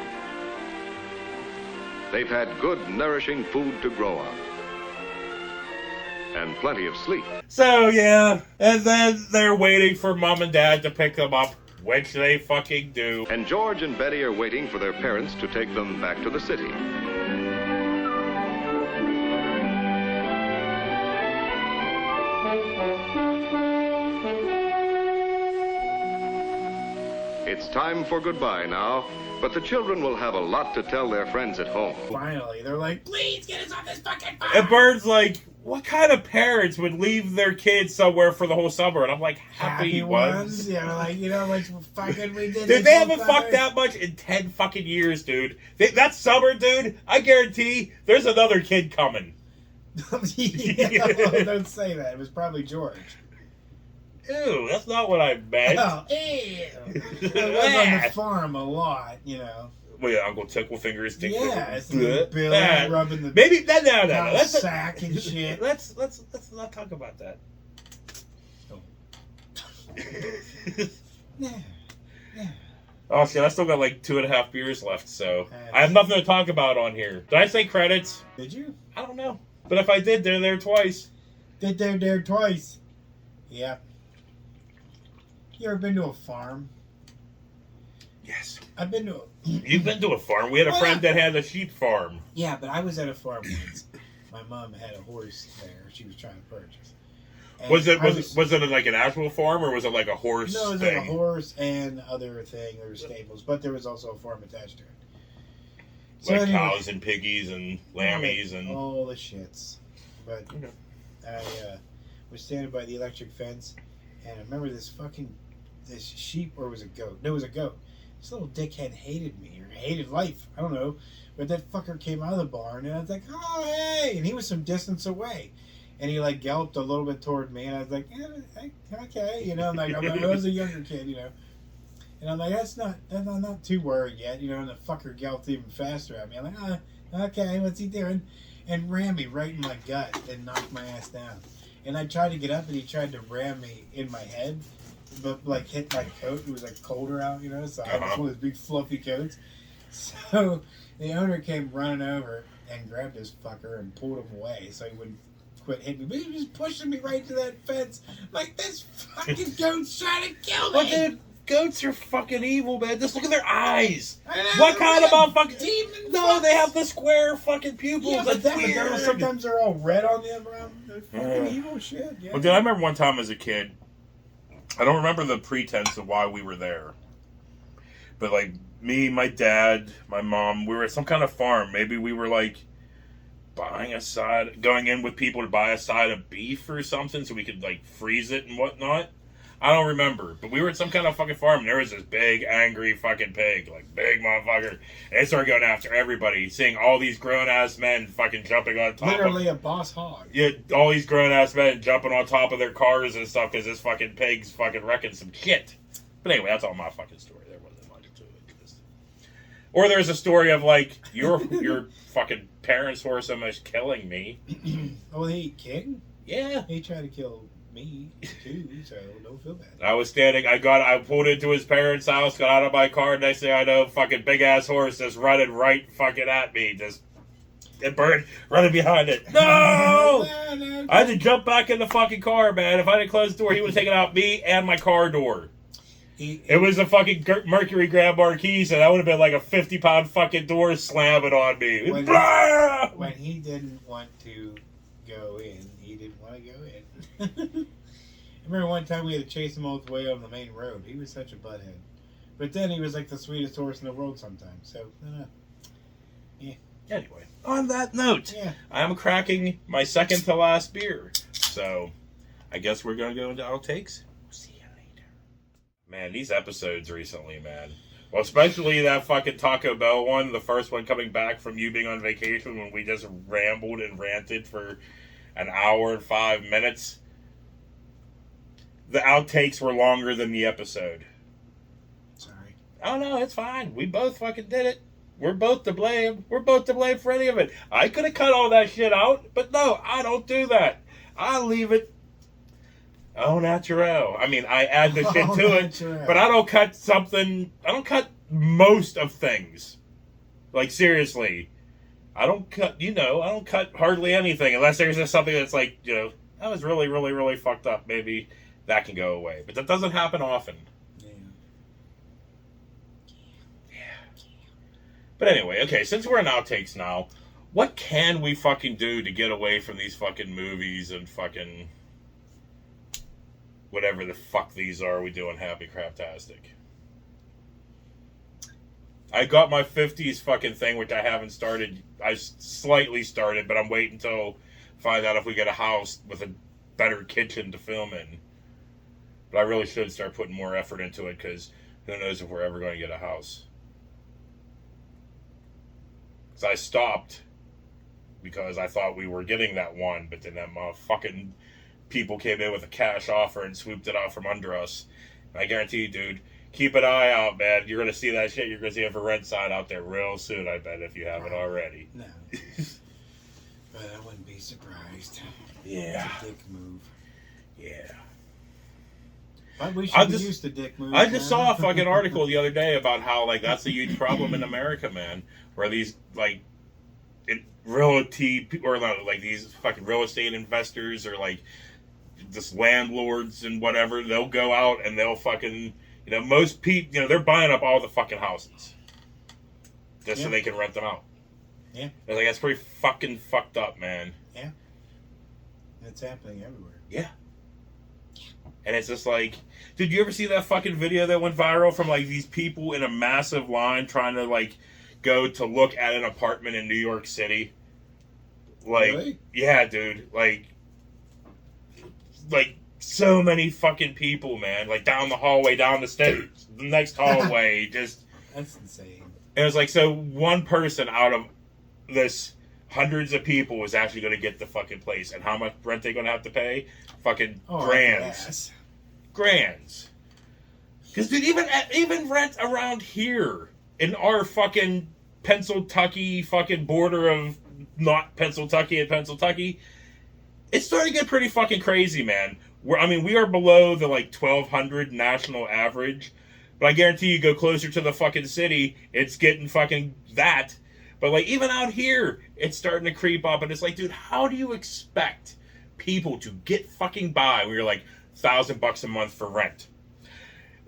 They've had good, nourishing food to grow on. And plenty of sleep. So, yeah. And then they're waiting for Mom and Dad to pick them up, which they fucking do. And George and Betty are waiting for their parents to take them back to the city. It's time for goodbye now, but the children will have a lot to tell their friends at home. Finally, they're like, please get us off this fucking farm. And Bird's like, what kind of parents would leave their kids somewhere for the whole summer? And I'm like, happy ones. Yeah, like, you know, like, fucking we did. Dude, they haven't fucked that much in 10 fucking years, dude. That summer, dude, I guarantee there's another kid coming. Yeah, don't say that. It was probably George. Ew, that's not what I meant. Oh, ew. I was on the farm a lot, you know. Well, yeah, Uncle Ticklefingers. Yeah, it's Bill rubbing the maybe no. That's sack and shit. Let's not talk about that. Yeah. Oh shit! I still got like 2.5 beers left, so I have nothing to talk about on here. Did I say credits? Did you? I don't know, but if I did, they're there twice. Did they're there twice? Yeah. You ever been to a farm? Yes. I've been to. You've been to a farm. We had a friend that had a sheep farm. Yeah, but I was at a farm once. My mom had a horse there. She was trying to purchase. And Was it like an actual farm, or was it like a horse? No, it was thing? like a horse and other thing. There were stables, but there was also a farm attached to it. So Like anyway, cows and piggies and lammies and all the shits. But I was standing by the electric fence, and I remember this sheep, or was it goat? No, it was a goat. This little dickhead hated me, or hated life. I don't know. But that fucker came out of the barn, and I was like, oh, hey! And he was some distance away. And he, like, galloped a little bit toward me, and I was like, yeah, okay. You know, I'm like, I was a younger kid, you know. And I'm like, I'm not too worried yet, you know, and the fucker galloped even faster at me. I'm like, okay, what's he doing? And ran me right in my gut and knocked my ass down. And I tried to get up, and he tried to ram me in my head, but, like, hit my coat. It was, like, colder out, you know, so I had one of those big fluffy coats. So the owner came running over and grabbed this fucker and pulled him away so he wouldn't quit hitting me. But he was just pushing me right to that fence. Like, this fucking goat's trying to kill me. Well, dude, goats are fucking evil, man. Just look at their eyes. I know, What kind of motherfucking demon? No, they have the square fucking pupils. Yeah, but That's that, weird. sometimes they're all red on them, bro. They're fucking evil shit. Yeah. Well, dude, I remember one time as a kid. I don't remember the pretense of why we were there, but like me, my dad, my mom, we were at some kind of farm. Maybe we were like going in with people to buy a side of beef or something so we could like freeze it and whatnot. I don't remember, but we were at some kind of fucking farm, and there was this big, angry fucking pig, like big motherfucker, and they started going after everybody, seeing all these grown-ass men fucking jumping on top literally a boss hog. Yeah, all these grown-ass men jumping on top of their cars and stuff because this fucking pig's fucking wrecking some shit. But anyway, that's all my fucking story. There wasn't much to it. Or there's a story of like, your fucking parents' horse almost killing me. Oh, he king? Yeah. He tried to kill me too, so don't feel bad. I was standing, I pulled into his parents' house, got out of my car, next thing I know, fucking big ass horse just running right fucking at me, it burned running behind it. No! I had to jump back in the fucking car, man. If I didn't close the door, he would have taken out me and my car door. It was a fucking Mercury Grand Marquis, and that would have been like a 50-pound fucking door slamming on me. When he didn't want to go in, he didn't want to go in. I remember one time we had to chase him all the way on the main road. He was such a butthead. But then he was like the sweetest horse in the world sometimes. So, yeah. Anyway, on that note, yeah. I'm cracking my second to last beer. So, I guess we're going to go into outtakes. See you later. Man, these episodes recently, man. Well, especially that fucking Taco Bell one, the first one coming back from you being on vacation when we just rambled and ranted for an hour and 5 minutes. The outtakes were longer than the episode. Sorry. Oh no, it's fine. We both fucking did it. We're both to blame. We're both to blame for any of it. I could have cut all that shit out, but no, I don't do that. I leave it au naturel. I mean, I add the shit to it, but I don't cut most of things. Like, seriously. I don't cut hardly anything unless there's just something that's like, you know, that was really, really, really fucked up. Maybe that can go away. But that doesn't happen often. Yeah. But anyway, okay, since we're in outtakes now, what can we fucking do to get away from these fucking movies and fucking whatever the fuck these are we doing Happy Craptastic? I got my 50s fucking thing, which I haven't started. I slightly started, but I'm waiting until find out if we get a house with a better kitchen to film in. But I really should start putting more effort into it, because who knows if we're ever going to get a house. So I stopped because I thought we were getting that one, but then that motherfucking people came in with a cash offer and swooped it out from under us. And I guarantee you, dude, keep an eye out, man. You're going to see that shit. You're going to see it for rent sign out there real soon, I bet, if you haven't already. No. But I wouldn't be surprised. Yeah. It's a dick move. Yeah. But we should be used to dick moves. I just saw a fucking article the other day about how, like, that's a huge problem in America, man. Where these, like, realty, or like these fucking real estate investors, or like just landlords and whatever, they'll go out and they'll fucking, most people, they're buying up all the fucking houses just so they can rent them out. Yeah. They're like, that's pretty fucking fucked up, man. Yeah. It's happening everywhere. Yeah. And it's just like, did you ever see that fucking video that went viral from like these people in a massive line trying to like go to look at an apartment in New York City? Like, really? Yeah, dude. Like so many fucking people, man. Like down the hallway, down the stairs, the next hallway, just. That's insane. And it was like, so one person out of this hundreds of people was actually going to get the fucking place, and how much rent they going to have to pay? Fucking grands. Grands. Because, dude, even rent around here in our fucking Pennsylvania fucking border of not Pennsylvania and Pennsylvania, it's starting to get pretty fucking crazy, man. We are below the like 1,200 national average, but I guarantee you go closer to the fucking city, it's getting fucking that. But like even out here, it's starting to creep up, and it's like, dude, how do you expect people to get fucking by when you're like $1,000 a month for rent?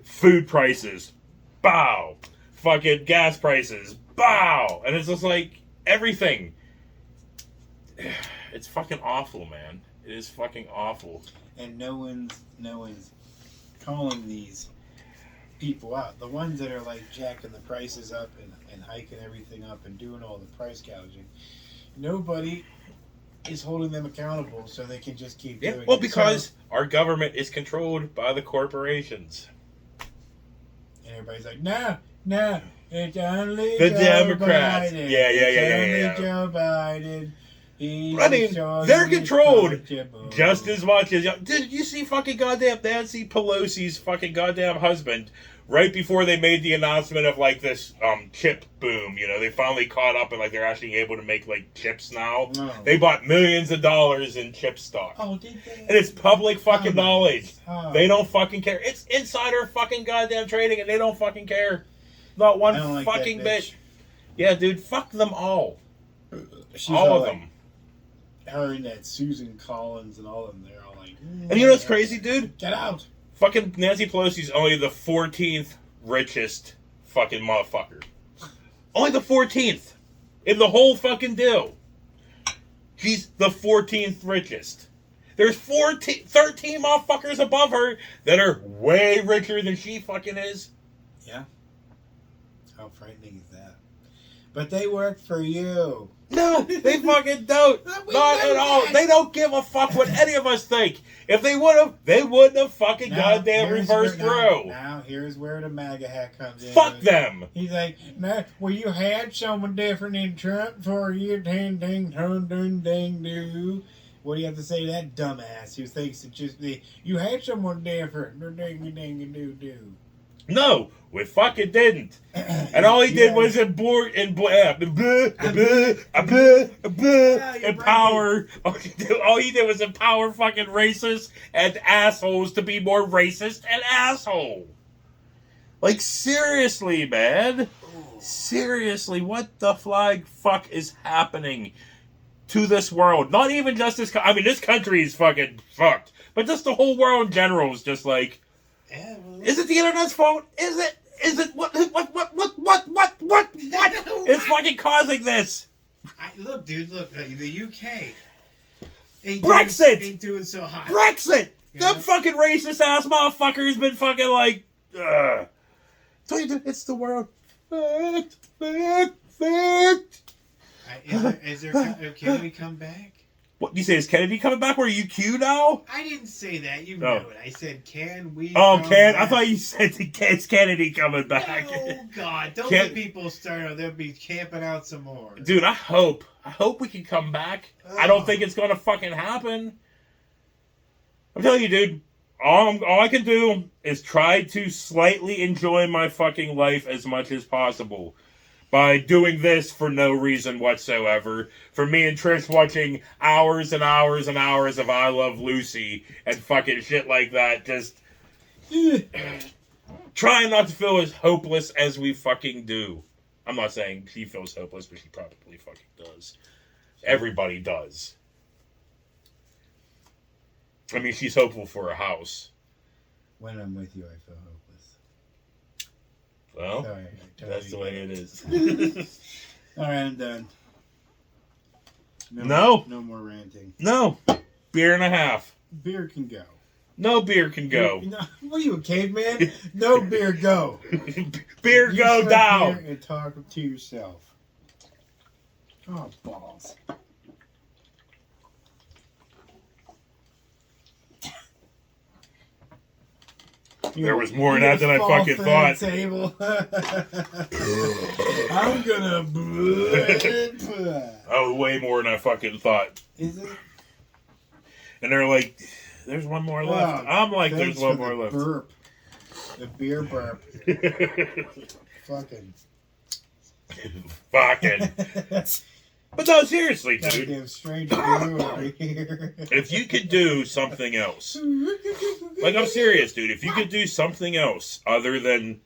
Food prices, bow. Fucking gas prices, bow. And it's just like everything. It's fucking awful, man. It is fucking awful. And no one's calling these people out. The ones that are like jacking the prices up and hiking everything up and doing all the price gouging. Nobody is holding them accountable so they can just keep doing it. Well, because our government is controlled by the corporations. And everybody's like, no, it's only the Joe Democrats. Biden. Yeah. It's only Joe Biden. They're controlled just as much as... Did you see fucking goddamn Nancy Pelosi's fucking goddamn husband right before they made the announcement of like this chip boom? They finally caught up and like they're actually able to make like chips now. No. They bought millions of dollars in chip stock. Oh, did they? And it's public fucking knowledge. Oh. They don't fucking care. It's insider fucking goddamn trading, and they don't fucking care. Not one fucking bit. Yeah, dude, fuck them all. All of them. Her and that Susan Collins and all of them, they're all like... And you know what's crazy, dude? Get out. Fucking Nancy Pelosi's only the 14th richest fucking motherfucker. Only the 14th. In the whole fucking deal. She's the 14th richest. There's 13 motherfuckers above her that are way richer than she fucking is. Yeah. How frightening is that? But they work for you. No, they fucking don't. Not at all. They don't give a fuck what any of us think. If they would have, they wouldn't have fucking goddamn reversed through. Now, here's where the MAGA hat comes in. Fuck them. He's like, no, well, you had someone different in Trump for you, ding, ding, ding, ding, ding, do. What do you have to say to that dumbass who thinks it just be, you had someone different, ding, ding, do, do. No, we fucking didn't. And all he did was empower. All he did was empower fucking racists and assholes to be more racist and asshole. Like, seriously, man. Seriously, what the flying fuck is happening to this world? Not even just this... this country is fucking fucked. But just the whole world in general is just like... Is it the internet's fault? Is it what? It's fucking causing this. Look, dude, the UK. Brexit! Ain't doing so hot. Brexit! That fucking racist ass motherfucker has been fucking like, So you do, it's the world. Fact. Is there, can we come back? What you say? Is Kennedy coming back? Were you Q now? I didn't say that. You Oh. know it. I said, can we? Oh, come I back? thought you said it's Kennedy coming back. Oh God! Don't Ken- let people start. They'll be camping out some more. Dude, I hope we can come back. I don't think it's gonna fucking happen. I'm telling you, dude. All I can do is try to slightly enjoy my fucking life as much as possible by doing this for no reason whatsoever. For me and Trish watching hours and hours and hours of I Love Lucy and fucking shit like that, just trying not to feel as hopeless as we fucking do. I'm not saying she feels hopeless, but she probably fucking does. Everybody does. I mean, she's hopeful for a house. When I'm with you, I feel hopeless. Well, Sorry, that's the way it is. All right, I'm done. No. No more ranting. No. Beer and a half. Beer can go. No beer can go. No, what are you, a caveman? No beer, go. Beer You go sit down. here and talk to yourself. Oh, balls. There was more in that than I fucking thought. Table. I'm gonna. Oh, way more than I fucking thought. Is it? And they're like, "There's one more left." I'm like, thanks "There's one for more the left." Burp. The beer burp. Fucking. Fucking. But no, seriously, dude. Goddamn strange beer over here. If you could do something else, like I'm serious, dude. If you could do something else other than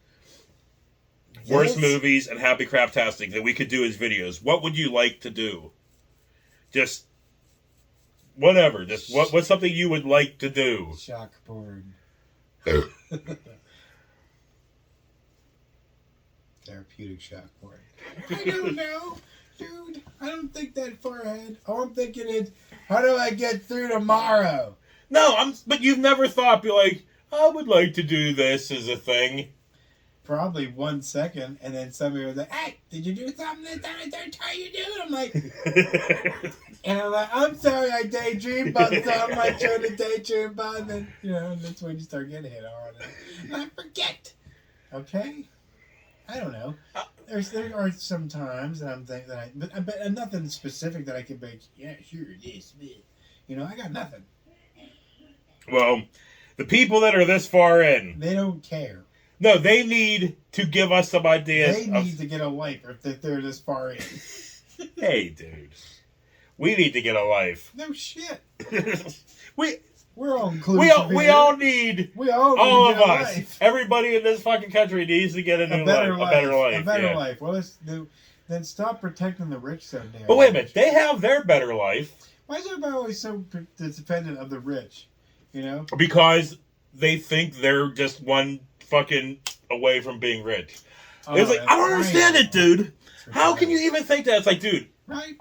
worst Yes. movies and Happy Craptastic that we could do as videos, what would you like to do? Just whatever. Just what's something you would like to do? Shock porn. Therapeutic shock porn. I don't know, dude. I don't think that far ahead. All I'm thinking is, how do I get through tomorrow? No, but you've never thought, be like, I would like to do this as a thing. Probably 1 second, and then somebody was like, "Hey, did you do something this time? I don't tell you do." I'm like, and I'm like, "I'm sorry, I daydreamed about something I tried to daydream about," and then that's when you start getting hit hard. And I forget. Okay, I don't know. There are some times that I'm thinking that but nothing specific that I can make. Yeah, sure, this. I got nothing. Well, the people that are this far in, They don't care. no, they need to give us some ideas. They need to get a life if they're this far in. Hey, dude, we need to get a life. No shit. We're all inclusive. we all need. We all need All to of get a us, life. everybody in this fucking country needs to get a new life, a better life. A better yeah. life. Well, then stop protecting the rich so damn. But wait a much. minute, they have their better life Why is everybody always so dependent of the rich? because they think they're just one fucking away from being rich. It's like, I don't understand it, dude. How can you even think that? It's like, dude, Right?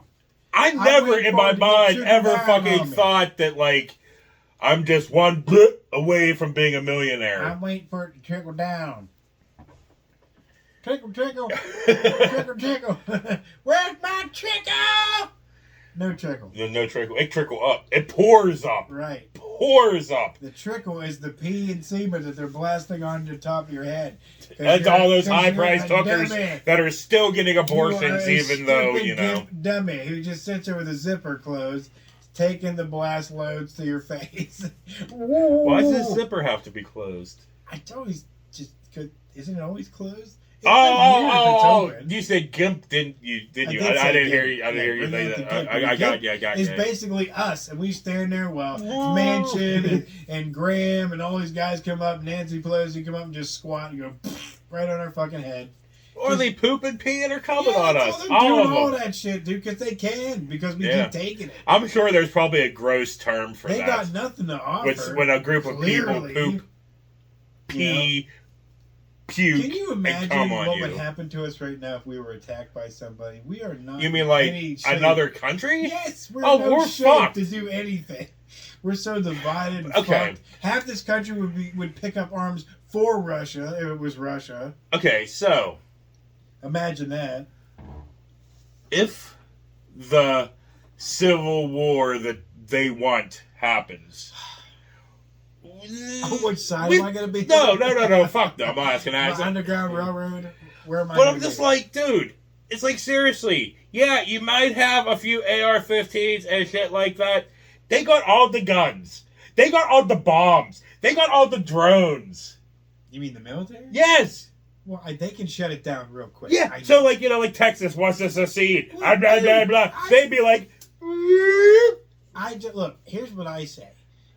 I never in my mind ever fucking thought that, like, I'm just one blip away from being a millionaire. I'm waiting for it to trickle down. Trickle, trickle, trickle, trickle. Where's my trickle? No trickle. No trickle. It trickle up. It pours up. Right. Pours up. The trickle is the pee and semen that they're blasting on the top of your head. That's all those high-priced you're a hookers dummy. that are still getting abortions, You are a even though, stupid dummy who just sits there with a zipper closed, taking the blast loads to your face. Why does this zipper have to be closed? It's always just good. Isn't it always closed? Oh! You said GIMP, didn't you? I didn't hear you. I didn't hear you say that. I got you. It's basically us, and we stand there while Manchin and Graham and all these guys come up, Nancy Pelosi come up and just squat and go right on our fucking head. Or they poop and pee and are coming on us. They're All doing of all them. that shit, dude, because they can, because we Yeah. keep taking it. I'm sure there's probably a gross term for They that. got nothing to offer. When a group of people clearly. poop, pee, puke, Can you and imagine come on what you. would happen to us right now if we were attacked by somebody? We are not. You mean in like any shape. another country? Yes, we're Oh, in no we're shape fucked. to do anything. We're so divided. And Okay. fucked. Half this country would pick up arms for Russia if it was Russia. Okay, so Imagine that. if the civil war that they want happens. Which side am I going to be? No. Fuck no. I'm not asking that. Underground Railroad? Where am I? But I'm just like, dude, it's like, seriously. Yeah, you might have a few AR-15s and shit like that. They got all the guns. They got all the bombs. They got all the drones. You mean the military? Yes. Well, they can shut it down real quick. Yeah. So, like, like Texas wants to secede. Blah, blah, blah. They'd be like, look, here's what I say.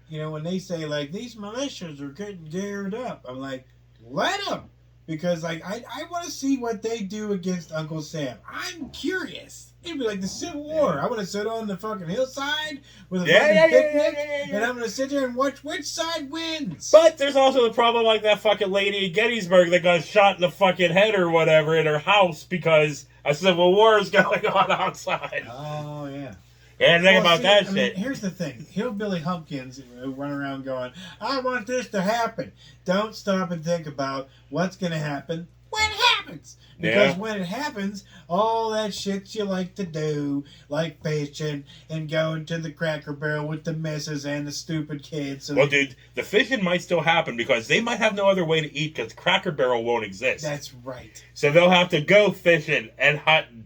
When they say, like, these militias are getting geared up, I'm like, let them. Because, like, I want to see what they do against Uncle Sam. I'm curious. It'd be like the Civil War. I want to sit on the fucking hillside with a fucking picnic, and I'm going to sit there and watch which side wins. But there's also the problem like that fucking lady in Gettysburg that got shot in the fucking head or whatever in her house because a Civil War is going on outside. Oh, yeah. And think about that shit. Here's the thing. Hillbilly Humpkins who run around going, I want this to happen. Don't stop and think about what's going to happen when it happens. Because when it happens, all that shit you like to do, like fishing and going to the Cracker Barrel with the missus and the stupid kids. So dude, the fishing might still happen because they might have no other way to eat because Cracker Barrel won't exist. That's right. So they'll have to go fishing and hunting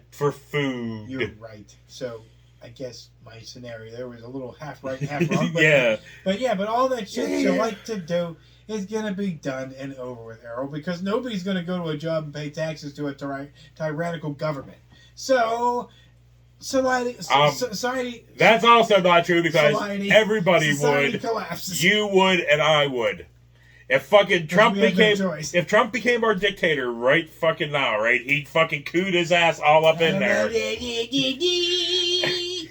for food. You're right. So I guess my scenario there was a little half right, half wrong. But but all that shit you like to do is going to be done and over with, Errol, because nobody's going to go to a job and pay taxes to a tyrannical government. So, society... That's also not true because everybody would. Collapses. You would and I would. If fucking Trump became our dictator right fucking now, right, he'd fucking cooed his ass all up in there. Look at me.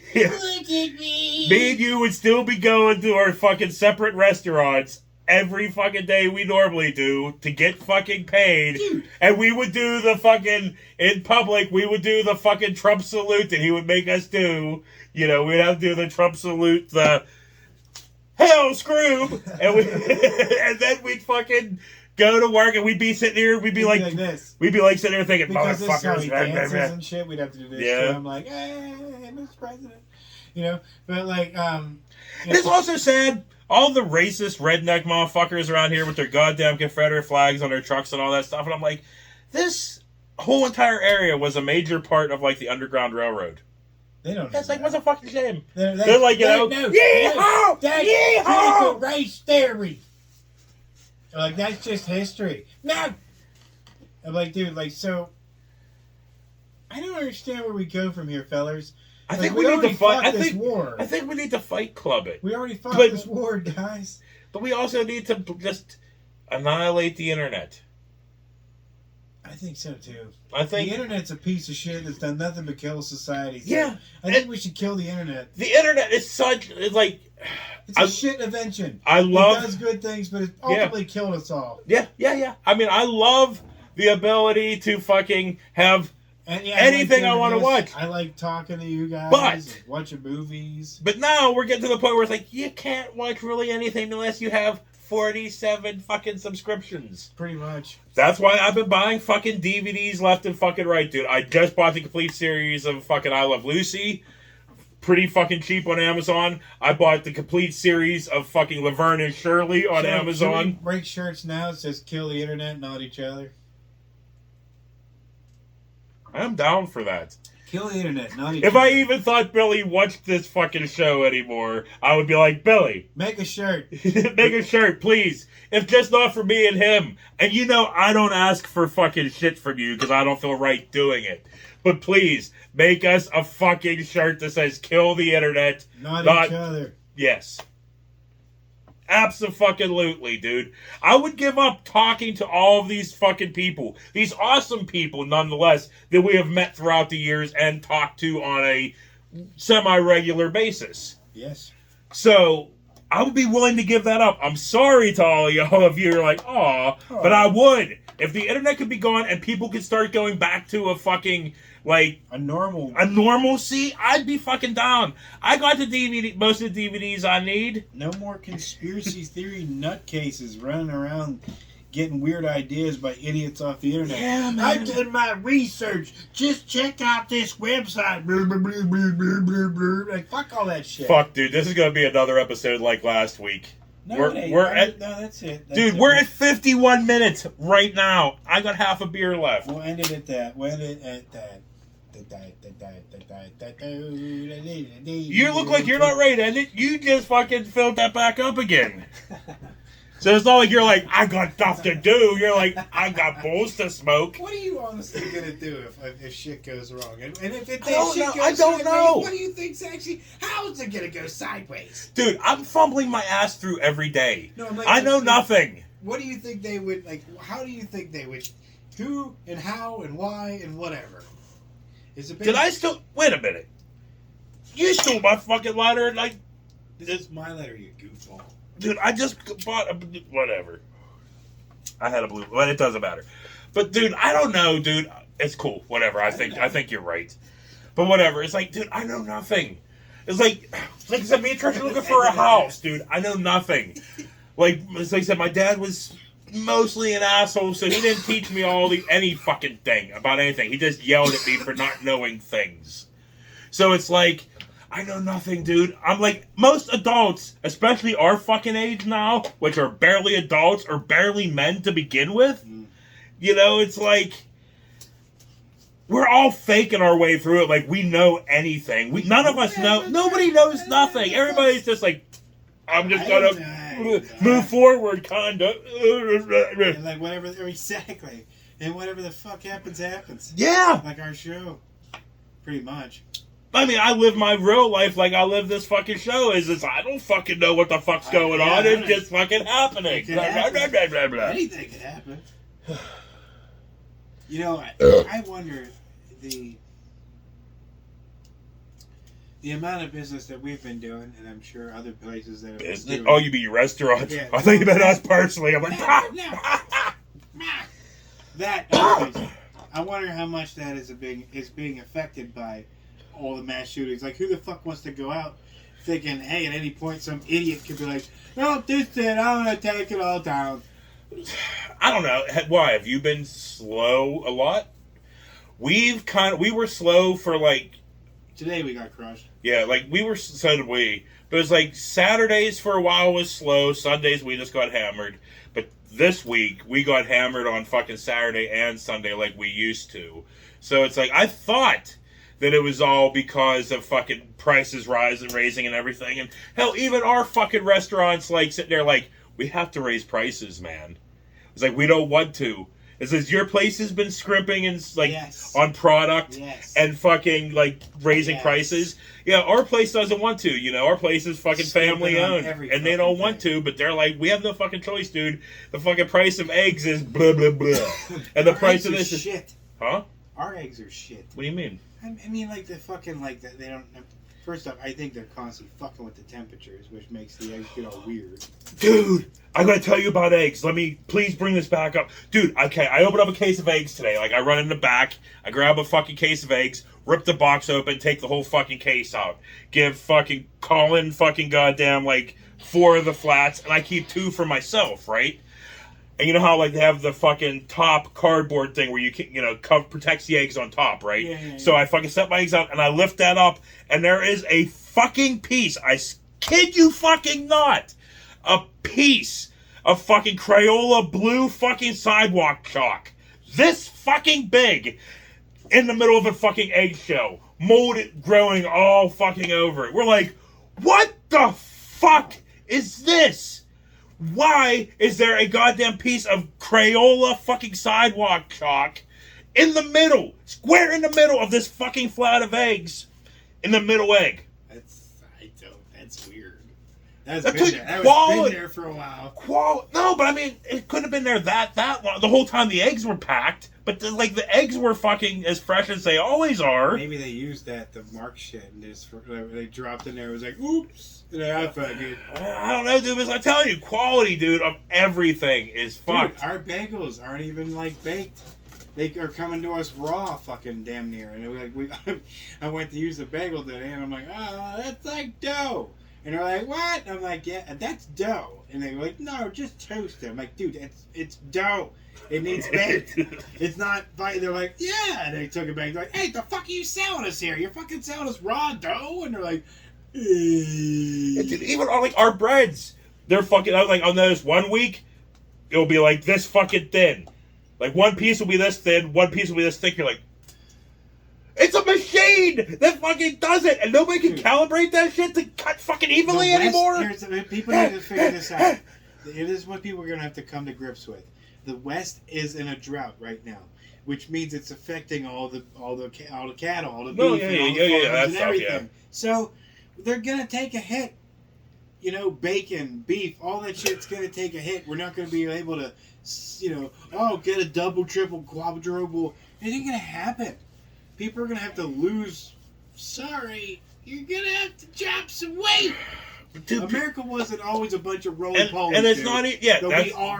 Me and you would still be going to our fucking separate restaurants every fucking day we normally do to get fucking paid. And we would do the fucking, in public, we would do the fucking Trump salute that he would make us do. We'd have to do the Trump salute, the hell, Scroob! And then we'd fucking go to work and we'd be sitting here, we'd be like this. We'd be like sitting there thinking, because motherfuckers. This is how he dances and shit, we'd have to do this. Yeah. So I'm like, hey, Mr. President. But like, it's also sad. All the racist redneck motherfuckers around here with their goddamn Confederate flags on their trucks and all that stuff. And I'm like, this whole entire area was a major part of, like, the Underground Railroad. They don't know. That's like, what's a fucking shame? They're like, yeehaw! That's critical race theory. Like, that's just history. No! I'm like, dude, like, so... I don't understand where we go from here, fellers. I think we need to fight this war. I think we need to fight club it. We already fought this war, guys. But we also need to just annihilate the internet. I think so too. I think the internet's a piece of shit that's done nothing but kill society. So yeah, I think we should kill the internet. The internet is it's a shit invention. It does good things, but it ultimately killed us all. Yeah. I mean, I love the ability to fucking have anything I want to watch. I like talking to you guys, but watching movies. But now we're getting to the point where it's like you can't watch really anything unless you have 47 fucking subscriptions. Pretty much. That's why I've been buying fucking DVDs left and fucking right, dude. I just bought the complete series of fucking I Love Lucy. Pretty fucking cheap on Amazon. I bought the complete series of fucking Laverne and Shirley on Amazon. Should we break shirts now? It says kill the internet, not each other. I'm down for that. Kill the internet, not each other. If I even thought Billy watched this fucking show anymore, I would be like, Billy. Make a shirt. Make a shirt, please. If just not for me and him. And I don't ask for fucking shit from you because I don't feel right doing it. But please, make us a fucking shirt that says kill the internet. Not each other. Yes. Abso-fucking-lutely, dude. I would give up talking to all of these fucking people. These awesome people, nonetheless, that we have met throughout the years and talked to on a semi-regular basis. Yes. So, I would be willing to give that up. I'm sorry to all of y'all if you're like, aw, but I would. If the internet could be gone and people could start going back to a fucking... like a normalcy, I'd be fucking down. I got the most of the DVDs I need. No more conspiracy theory nutcases running around getting weird ideas by idiots off the internet. Yeah, man. I did my research. Just check out this website. Like, fuck all that shit. Fuck, dude. This is gonna be another episode like last week. No, We're- it ain't. we're at- No, that's it. Dude, we're at 51 minutes right now. I got half a beer left. We'll end it at that. We'll end it at that. You look like you're not ready to end it. You just fucking filled that back up again. So it's not like you're like, I got stuff to do. You're like, I got bowls to smoke. What are you honestly gonna do if shit goes wrong? And if it I don't shit know. goes I don't sideways, know. what do you think's actually? How is it gonna go sideways? Dude, I'm fumbling my ass through every day. No, I'm like, I know nothing. What do you think they would like? How do you think they would? Who and how and why and whatever? Is it? Did I still... Wait a minute. You stole my fucking letter and like... This is my letter, you goofball. Dude, I just bought a... Whatever. I had a blue... Well, it doesn't matter. But, dude, I don't know, dude. It's cool. Whatever. I think you're right. But whatever. It's like, dude, I know nothing. It's like I said, me and Trish are looking for a house, dude. I know nothing. Like I said, my dad was mostly an asshole, so he didn't teach me any fucking thing about anything. He just yelled at me for not knowing things. So it's like, I know nothing, dude. I'm like, most adults, especially our fucking age now, which are barely adults or barely men to begin with, you know, it's like, we're all faking our way through it like we know anything. None of us know. Nobody knows nothing. Everybody's just like, I'm just gonna move forward, kinda. And like whatever, exactly. And whatever the fuck happens, happens. Yeah. Like our show. Pretty much. I mean, I live my real life like I live this fucking show. I don't fucking know what the fuck's going on. It's just fucking happening. It could happen. Anything could happen. You know, I wonder the amount of business that we've been doing, and I'm sure other places that have been Business? doing. Oh, you mean restaurants? Yeah. I thought you meant us personally. I'm like, That I wonder how much that is being affected by all the mass shootings. Like, who the fuck wants to go out thinking, hey, at any point some idiot could be like, "Oh, this it, I'm gonna take it all down." I don't know. Why? Have you been slow a lot? We were slow for like... Today we got crushed. Yeah, like so did we. But it was like Saturdays for a while was slow. Sundays we just got hammered. But this week we got hammered on fucking Saturday and Sunday like we used to. So it's like, I thought that it was all because of fucking prices raising and everything. And hell, even our fucking restaurants like sitting there like, we have to raise prices, man. It's like, we don't want to. It says your place has been scrimping and like on product and fucking like raising prices. Yeah, our place doesn't want to. You know, our place is fucking family owned, and they don't want to. But they're like, we have no fucking choice, dude. The fucking price of eggs is blah blah blah, and the price of this is shit. Huh? Our eggs are shit. What do you mean? I mean, like the fucking like that. They don't. First off, I think they're constantly fucking with the temperatures, which makes the eggs get all weird. Dude, I'm gonna tell you about eggs. Let me please bring this back up. Dude, okay, I opened up a case of eggs today. Like, I run in the back, I grab a fucking case of eggs, rip the box open, take the whole fucking case out. Give fucking Colin fucking goddamn, like, 4 of the flats, and I keep 2 for myself, right? And you know how, like, they have the fucking top cardboard thing where you can, you know, protects the eggs on top, right? Yeah. So I fucking set my eggs out, and I lift that up, and there is a fucking piece, I kid you fucking not, a piece of fucking Crayola blue fucking sidewalk chalk. This fucking big in the middle of a fucking eggshell. Mold growing all fucking over it. We're like, what the fuck is this? Why is there a goddamn piece of Crayola fucking sidewalk chalk in the middle, square in the middle of this fucking flat of eggs, in the middle egg? That's weird. That's been there for a while. No, but I mean, it couldn't have been there that long. The whole time the eggs were packed, but the eggs were fucking as fresh as they always are. Maybe they used that to mark shit, and they dropped in there. It was like, oops. I don't know, dude. But I tell you, quality, dude, of everything is fucked. Dude, our bagels aren't even like baked. They are coming to us raw, fucking damn near. And I went to use the bagel today, and I'm like, oh, that's like dough. And they're like, what? And I'm like, yeah, that's dough. And they're like, no, just toast it. I'm like, dude, it's dough. It needs baked. It's not, they're like, yeah. And they took it back. They're like, hey, the fuck are you selling us here? You're fucking selling us raw dough? And they're like, Dude, even on like our breads, they're fucking, I was like, on this 1 week, it'll be like this fucking thin. Like one piece will be this thin, one piece will be this thick. You're like, it's a machine that fucking does it, and nobody can calibrate that shit to cut fucking evenly anymore. People need to figure this out. It is what people are going to have to come to grips with. The West is in a drought right now, which means it's affecting all the cattle, all the beef, and everything. So they're going to take a hit. You know, bacon, beef, all that shit's going to take a hit. We're not going to be able to, get a double, triple, quadruple. It ain't going to happen. People are going to have to lose. Sorry, you're going to have to drop some weight. Dude, America wasn't always a bunch of roly-polies. And it's not,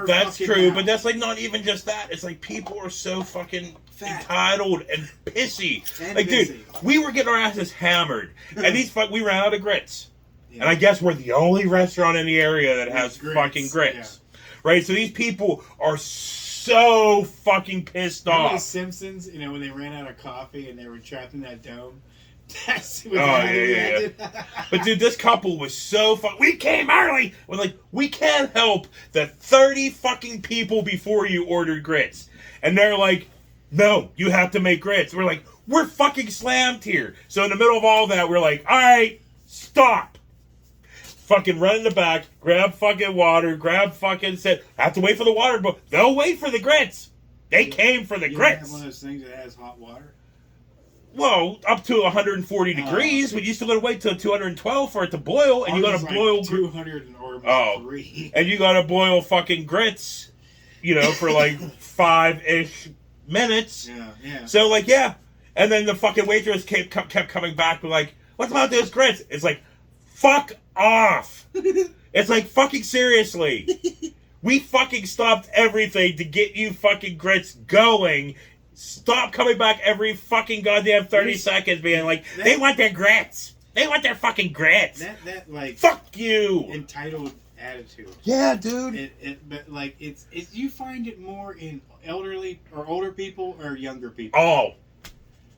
that's true, but that's like not even just that. It's like people are so fucking entitled and pissy. Dude, we were getting our asses hammered, and we ran out of grits. Yeah. And I guess we're the only restaurant in the area that has fucking grits. Yeah. Right? So these people are so fucking pissed off. The Simpsons, when they ran out of coffee and they were trapped in that dome? Yeah. But dude, this couple was so we came early. We're like, we can't help that 30 fucking people before you ordered grits. And they're like, no, you have to make grits. We're like, we're fucking slammed here. So in the middle of all that, we're like, all right, stop. Fucking run in the back, grab fucking water, I have to wait for the water, but they'll wait for the grits. They came for the grits. Have one of those things that has hot water? Well, up to 140 degrees, but you still gotta wait till 212 for it to boil, and you gotta boil 203. And you gotta boil fucking grits, for like 5-ish minutes. Yeah. So and then the fucking waitress kept coming back with like, "What about those grits?" It's like, fuck off. It's like, fucking seriously. We fucking stopped everything to get you fucking grits going. Stop coming back every fucking goddamn 30 seconds being like, they want their grits. They want their fucking grits. That like, fuck you. Entitled attitude. Yeah, dude. But like, it's you find it more in elderly or older people or younger people? All.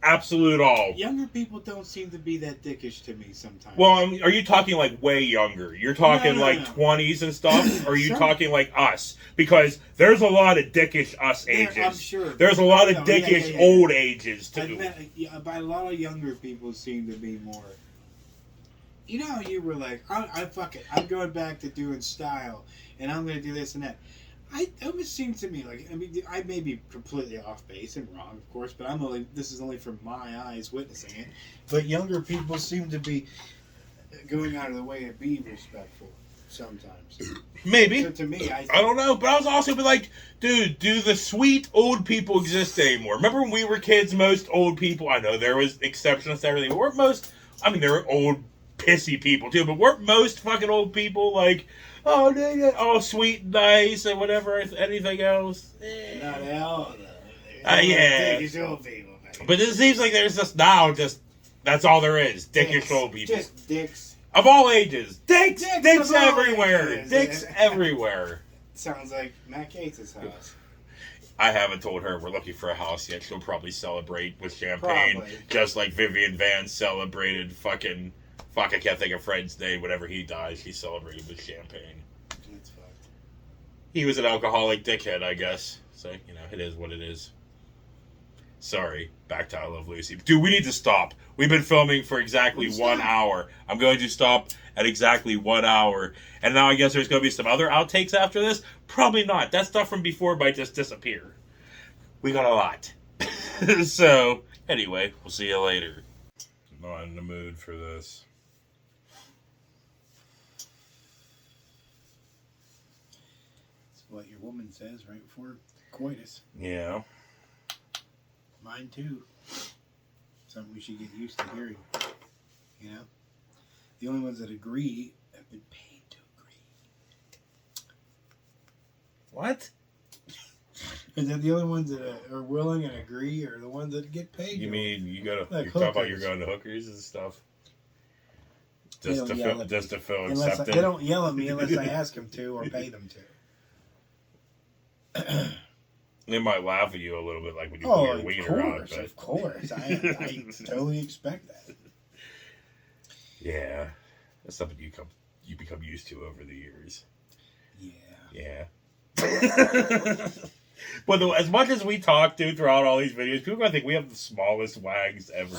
Absolute all. Younger people don't seem to be that dickish to me sometimes. Well, are you talking like way younger? You're talking no. 20s and stuff? Or are you talking like us? Because there's a lot of dickish us ages. I'm sure. There's a lot of dickish old ages too. But a lot of younger people seem to be more. You know, you were like, fuck it. I'm going back to doing style, and I'm going to do this and that. It almost seems to me like, I may be completely off base and wrong, of course, but this is only from my eyes witnessing it. But younger people seem to be going out of the way to be respectful sometimes. Maybe. So to me, I don't know, but I was also like, dude, do the sweet old people exist anymore? Remember when we were kids, most old people, I know there was exceptions to everything, but there were old pissy people too, but weren't most fucking old people like, oh, dang it, all sweet and nice and whatever, anything else? Not all. Yeah. Old people, but it seems like there's just that's all there is. Dickish old people. Just dicks. Of all ages. Dicks everywhere. Dicks everywhere. Sounds like Matt Gates' house. I haven't told her we're looking for a house yet. She'll probably celebrate with champagne. Just like Vivian Vance celebrated fucking... Fuck, I can't think of Fred's name. Whenever he dies, he celebrated with champagne. That's fucked. He was an alcoholic dickhead, I guess. So, it is what it is. Sorry. Back to I Love Lucy. Dude, we need to stop. We've been filming for exactly 1 hour. I'm going to stop at exactly 1 hour. And now I guess there's going to be some other outtakes after this? Probably not. That stuff from before might just disappear. We got a lot. So, anyway, we'll see you later. I'm not in the mood for this. What your woman says right before coitus. Yeah. Mine too. Something we should get used to hearing. The only ones that agree have been paid to agree. What? Is that the only ones that are willing and agree, or the ones that get paid? You mean you're talking about you're going to hookers and stuff? They don't yell at just me. to feel Unless accepted. they don't yell at me unless I ask them to or pay them to. They might laugh at you a little bit, like when you pull your wiener out. Of course. I totally expect that. Yeah, that's something you become used to over the years. Yeah. But as much as we talk to throughout all these videos, people are gonna think we have the smallest wags ever.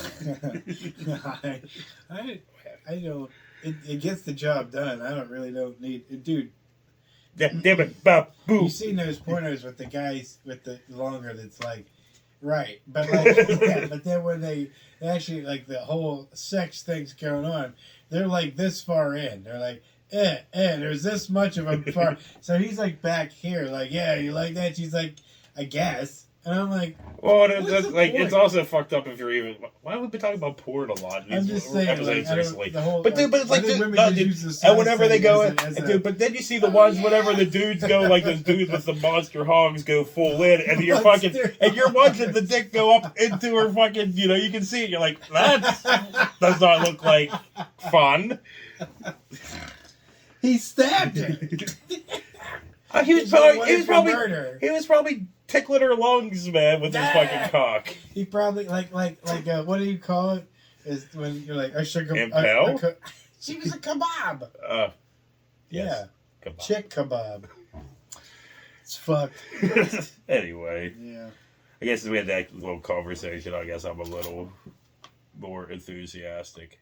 I don't. It gets the job done. I don't need, dude. Damn it, bop, boo. You've seen those pornos with the guys with the longer that's like, right, but like, yeah, but then when they actually like the whole sex thing's going on, they're like this far in. They're like, there's this much of a far. So he's like back here, like, yeah, you like that? She's like, I guess. And I'm like, well, it's also fucked up if you're even. Why have we been talking about porn a lot? I'm just saying, episodes recently. Whole, but dude, but it's like, and whenever they go, dude, but then you see the ones whenever the dudes go, like those dudes with the monster hogs go full in, and you're fucking, and you're watching the dick go up into her fucking, you can see it. You're like, that does not look like fun. He stabbed her. He was probably tickling her lungs, man, with his fucking cock. He probably like what do you call it? Is when you're like impale? She was a kebab. Yes. Yeah, kebab. Chick kebab. It's fucked. Anyway. Yeah. I guess we had that little conversation. I guess I'm a little more enthusiastic.